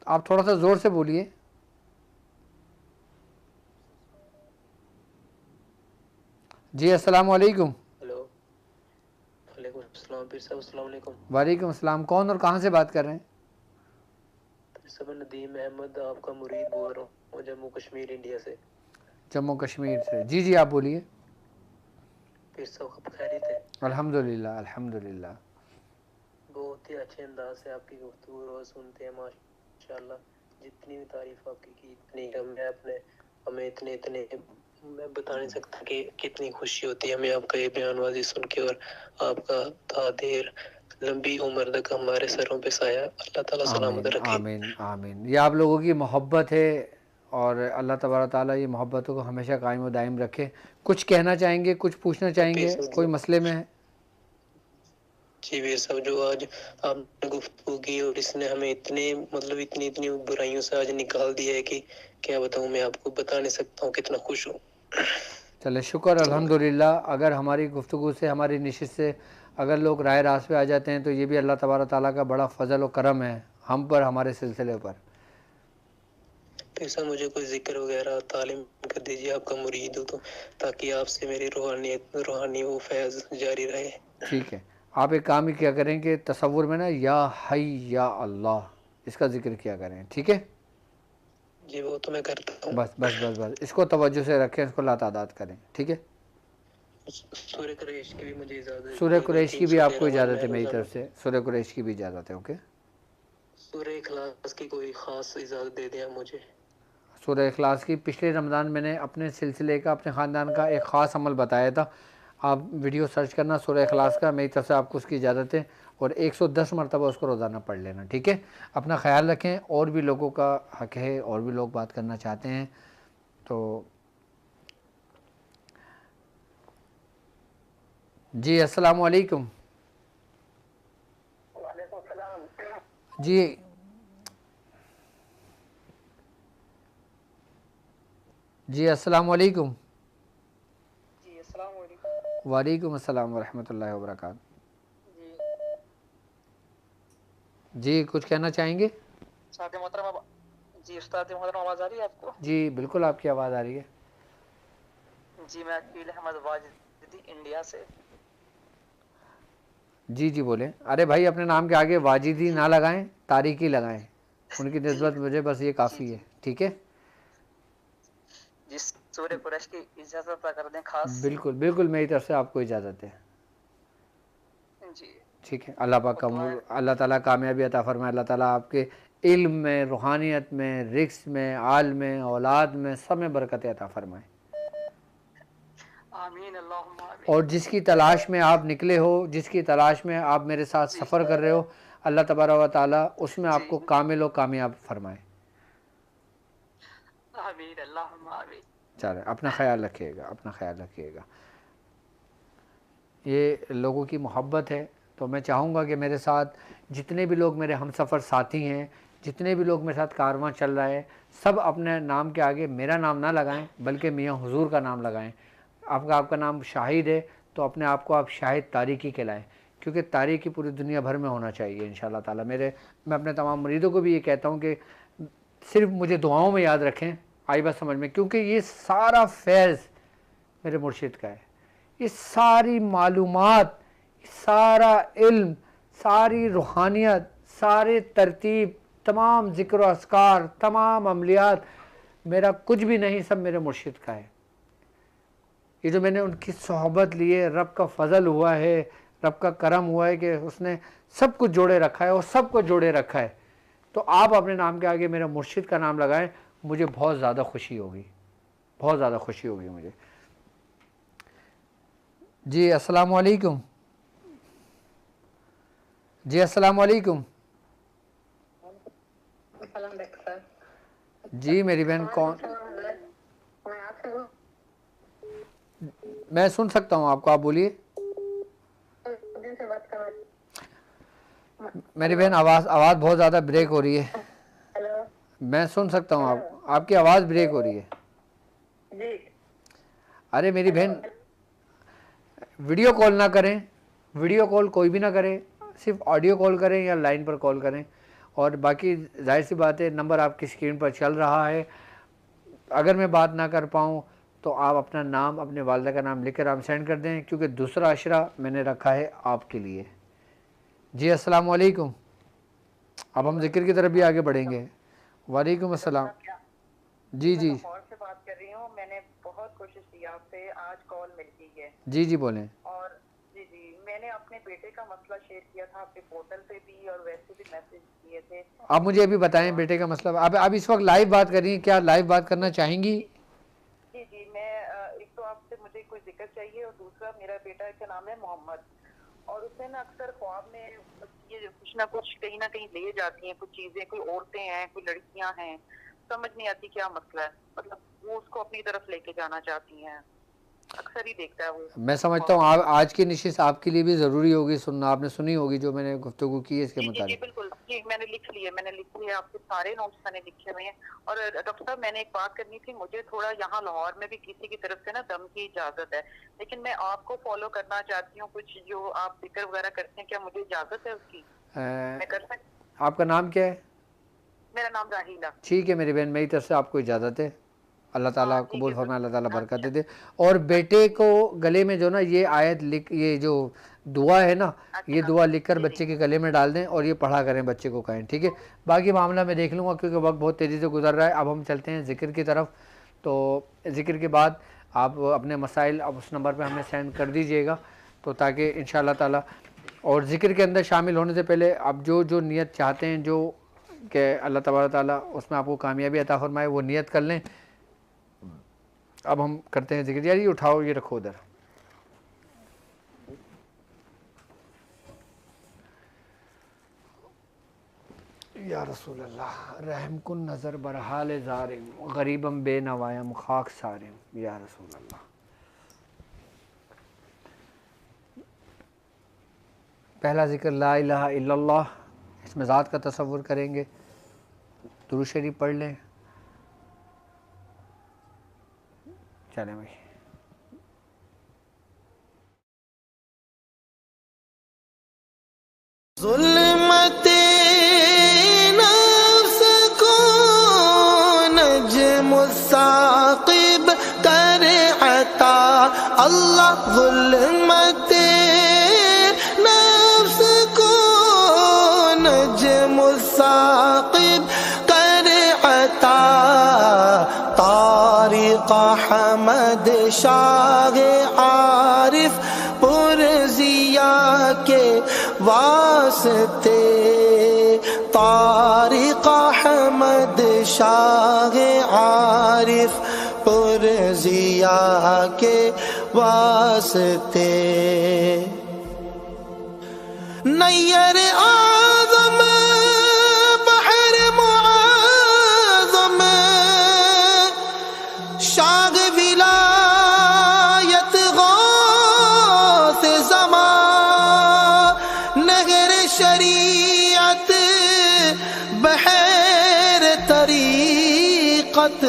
आप थोड़ा सा ज़ोर से बोलिए। जी अस्सलाम वालेकुम। हेलो, वालेकुम अस्सलाम पीर साहब, अस्सलाम वालेकुम। वालेकुम अस्सलाम, कौन और कहाँ से बात कर रहे हैं? पीर साहब नदीम अहमद, आपका मुरीद बोल रहा हूँ, जम्मू कश्मीर इंडिया से। जम्मू कश्मीर से, जी जी आप बोलिए। पीर साहब कब खैरियत है? अल्हम्दुलिल्लाह अल्हम्दुलिल्लाह। बहुत ही अच्छे अंदाज से आपकी गुफ्तगू रोज़ सुनते हैं माशाल्लाह। जितनी भी तारीफ आपकी की इतनी हमें इतने मैं बता नहीं सकता कि कितनी खुशी होती है हमें आपका ये बयानबाजी सुन के, और आपका तादेर लंबी उम्र तक हमारे सरों पे साया अल्लाह ताला सलामत आमीन रखे। आमीन आमीन। ये आप लोगों की मोहब्बत है, और अल्लाह तबारक ताला ये मोहब्बतों को हमेशा कायम व दायम रखे। कुछ कहना चाहेंगे, कुछ पूछना चाहेंगे, कोई मसले में है? जी वीर साहब, जो आज आपने गुफ्तगू की और इसने हमें इतनी बुराइयों से आज निकाल दिया है कि क्या बताऊं, मैं आपको बता नहीं सकता हूँ कितना खुश हूँ। चले शुक्र अल्हम्दुलिल्लाह। अगर हमारी गुफ्तगू से, हमारी नशिस्त से अगर लोग राय रास पे आ जाते हैं तो ये भी अल्लाह तबारक ताला का बड़ा फ़ज़ल व करम है हम पर, हमारे सिलसिले पर। फिर सर मुझे कोई जिक्र वगैरह तालीम कर दीजिए, आपका मुरीद हो तो, ताकि आपसे मेरी रूहानी वो फैज़ जारी रहे। ठीक है, आप एक काम ही क्या करें कि तसव्वुर में ना या हई या अल्लाह इसका जिक्र किया करें, ठीक है। जी वो तो मैं करता हूँ। बस बस बस बस इसको तवज्जो से रखें, इसको लातादाद करें, ठीक है। सूर्य कुरैश की भी मुझे इजाज़त सूरह दीजिए, कुरैश की भी 313 आपको बार इजाज़त मैं है मेरी रोज़ाना। तरफ से, सूरह कुरैश की भी इजाज़त है, ओके। सूर्य इखलास की कोई ख़ास इजाज़त दे दें मुझे। सूरह इखलास की पिछले रमज़ान मैंने अपने सिलसिले का, अपने ख़ानदान का एक ख़ास अमल बताया था। आप वीडियो सर्च करना सूरह इखलास का, मेरी तरफ से आपको उसकी इजाज़त है, और 110 मरतबा उसको रोज़ाना पढ़ लेना, ठीक है। अपना ख्याल रखें, और भी लोगों का हक़ है, और भी लोग बात करना चाहते हैं तो। जी अस्सलाम वालेकुम। जी जी अस्सलाम वालेकुम। जी अस्सलाम वालेकुम। वालेकुम अस्सलाम वरहमतुल्लाहि वबरकातुहू। जी कुछ कहना चाहेंगे? उस्ताद मोहतरम, जी उस्ताद मोहतरम आवाज़ आ रही है आपको? जी बिल्कुल आपकी आवाज़ आ रही है। जी मैं अकील अहमद वाजिदी इंडिया से। जी जी बोलें। अरे भाई अपने नाम के आगे वाजिदी ना लगाएं, तारीकी लगाएं, उनकी निस्बत मुझे बस ये काफ़ी है, ठीक है। जी सूर्य कुरैश की इजाज़त कर दें खास। बिल्कुल बिल्कुल मेरी तरफ से आपको इजाज़त है, जी ठीक है। अल्लाह पाक का अल्लाह ताला कामयाबी अता फरमाए, अल्लाह ताला आपके इल्म में, रूहानियत में, रिक्स में, आल में, औलाद में, सब में बरकत अता फरमाए। आमीन अल्लाहुम्मा आमीन। और जिसकी तलाश में आप निकले हो, जिसकी तलाश में आप मेरे साथ सफ़र कर रहे हो, अल्लाह तबारक व तआला उसमें आपको कामिल व कामयाब फरमाए। आमीन अल्लाहुम्मा आमीन। चले अपना ख्याल रखिएगा, अपना ख्याल रखिएगा। ये लोगों की मोहब्बत है, तो मैं चाहूँगा कि मेरे साथ जितने भी लोग मेरे हम सफ़र साथी हैं, जितने भी लोग मेरे साथ कारवां चल रहा है, सब अपने नाम के आगे मेरा नाम ना लगाएं, बल्कि मियाँ हुजूर का नाम लगाएं। आपका नाम शाहिद है तो अपने आप को आप शाहिद तारीकी कहलाएं, क्योंकि तारीकी पूरी दुनिया भर में होना चाहिए इंशाअल्लाह ताला। मैं अपने तमाम मुरीदों को भी ये कहता हूँ कि सिर्फ मुझे दुआओं में याद रखें, आई बात समझ में, क्योंकि ये सारा फैज़ मेरे मुर्शिद का है। ये सारी मालूमात, सारा इल्म, सारी रूहानियत, सारे तरतीब, तमाम ज़िक्र व अस्कार, तमाम अमलियात मेरा कुछ भी नहीं, सब मेरे मुर्शिद का है। ये जो मैंने उनकी सोहबत ली है, रब का फ़ज़ल हुआ है, रब का करम हुआ है कि उसने सब कुछ जोड़े रखा है और सब को जोड़े रखा है। तो आप अपने नाम के आगे मेरे मुर्शिद का नाम लगाएं, मुझे बहुत ज़्यादा खुशी होगी, बहुत ज़्यादा खुशी होगी मुझे। जी अस्सलाम वालेकुम। जी अस्सलाम वालेकुम। जी मेरी बहन कौन? मैं सुन सकता हूँ आपको, आप बोलिए। मेरी बहन आवाज़ बहुत ज़्यादा ब्रेक हो रही है। हेलो, मैं सुन सकता हूँ आपकी आवाज़ ब्रेक हो रही है। जी अरे मेरी बहन, वीडियो कॉल ना करें, वीडियो कॉल कोई भी ना करें, सिर्फ ऑडियो कॉल करें या लाइन पर कॉल करें। और बाकी जाहिर सी बात है, नंबर आपकी स्क्रीन पर चल रहा है। अगर मैं बात ना कर पाऊँ तो आप अपना नाम, अपने वालिदा का नाम लिख कर आप सेंड कर दें, क्योंकि दूसरा अशरा मैंने रखा है आपके लिए। जी अस्सलाम वालेकुम। अब हम जिक्र की तरफ भी आगे बढ़ेंगे। वालेकुम अस्सलाम। जी जी और से बात कर रही हूँ। मैंने बहुत कोशिश की आपसे, आज कॉल मिल गई है। जी जी बोलें। और जी मैंने अपने बेटे का मसला शेयर किया था आपके पोर्टल पे भी और वैसे भी मैसेज किए थे। आप मुझे अभी बताएं बेटे का मसला। आप इस वक्त लाइव बात कर रही हैं, क्या लाइव बात करना चाहेंगी? जी मैं एक तो आपसे मुझे कोई जिक्र चाहिए और दूसरा मेरा बेटा का नाम है मोहम्मद, और उसने ना अक्सर ख्वाब में ये कुछ ना कुछ कहीं ना कहीं ले जाती हैं कुछ चीजें, कोई औरतें हैं, कोई लड़कियां हैं, समझ नहीं आती क्या मसला है। मतलब वो उसको अपनी तरफ लेके जाना चाहती हैं, अक्सर ही देखता है वो। मैं समझता हूँ आज की निशिस्त आपके लिए भी ज़रूरी होगी सुनना। आपने सुनी होगी जो मैंने गुफ्तगू की है इसके मुताबिक। बिल्कुल जी, मैंने लिख लिया, आपके सारे नोट्स मैंने लिखे हुए हैं। और डॉक्टर साहब मैंने एक बात करनी थी, मुझे थोड़ा यहाँ लाहौर में भी किसी की तरफ से ना दम की इजाजत है, लेकिन मैं आपको फॉलो करना चाहती हूँ। कुछ जो आप जिक्र वगैरह करते हैं, क्या मुझे इजाजत है उसकी? मैं कर सकती? आपका नाम क्या है? मेरा नाम राहीला। ठीक है मेरी बहन, मेरी तरफ से आपको इजाज़त है। अल्लाह ताला कबूल फरमाए, अल्लाह ताला बरकत दे। और बेटे को गले में जो ना ये आयत लिख, ये जो दुआ है ना, ये दुआ लिखकर बच्चे के गले में डाल दें और ये पढ़ा करें, बच्चे को कहें। ठीक है, बाकी मामला मैं देख लूँगा क्योंकि वक्त बहुत तेज़ी से गुजर रहा है। अब हम चलते हैं ज़िक्र की तरफ। तो ज़िक्र के बाद आप अपने मसाइल अब उस नंबर पर हमें सेंड कर दीजिएगा, तो ताकि इंशाअल्लाह ताला, और ज़िक्र के अंदर शामिल होने से पहले आप जो नीयत चाहते हैं, जो कि अल्लाह तबारक ताला उसमें आपको कामयाबी अता फरमाए, वो नियत कर लें। अब हम करते हैं जिक्र। यार ये उठाओ, ये रखो उधर। या रसूल अल्लाह रहम कुन नज़र बरहाल ज़ारिम गरीबम बे नवायम खाक सारिम। या रसूल अल्लाह। पहला जिक्र ला इलाहा इल्लल्लाह, इसमें ज़ात का तसव्वुर करेंगे। दुरूद शरीफ पढ़ लें। चलें भाई। ज़ुल्मते नफ्स को नज्म साक़िब करे अता अल्लाह। ज़ुल्मते नफ्स को नज्म साक़िब करे अता तारिक़ अहमद शाह आरिफ पुरज़िया के वास्ते। तारिक़ अहमद शाह आरिफ पुरज़िया के वास्ते। नैयर आज़म बहर मुआज़म शाग विलायत गौस ज़मा। नहर शरीयत बहर तरीक़त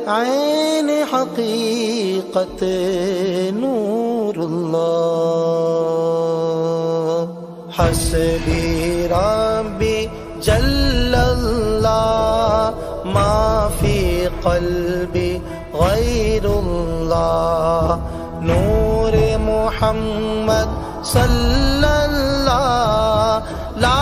ऐन हक़ीक़त नूरुल्लाह। हस्बी रब्बी जल्लल्लाह मा फी क़ल्बी गैरुल्लाह। नूर मुहम्मद सल्लल्लाह ला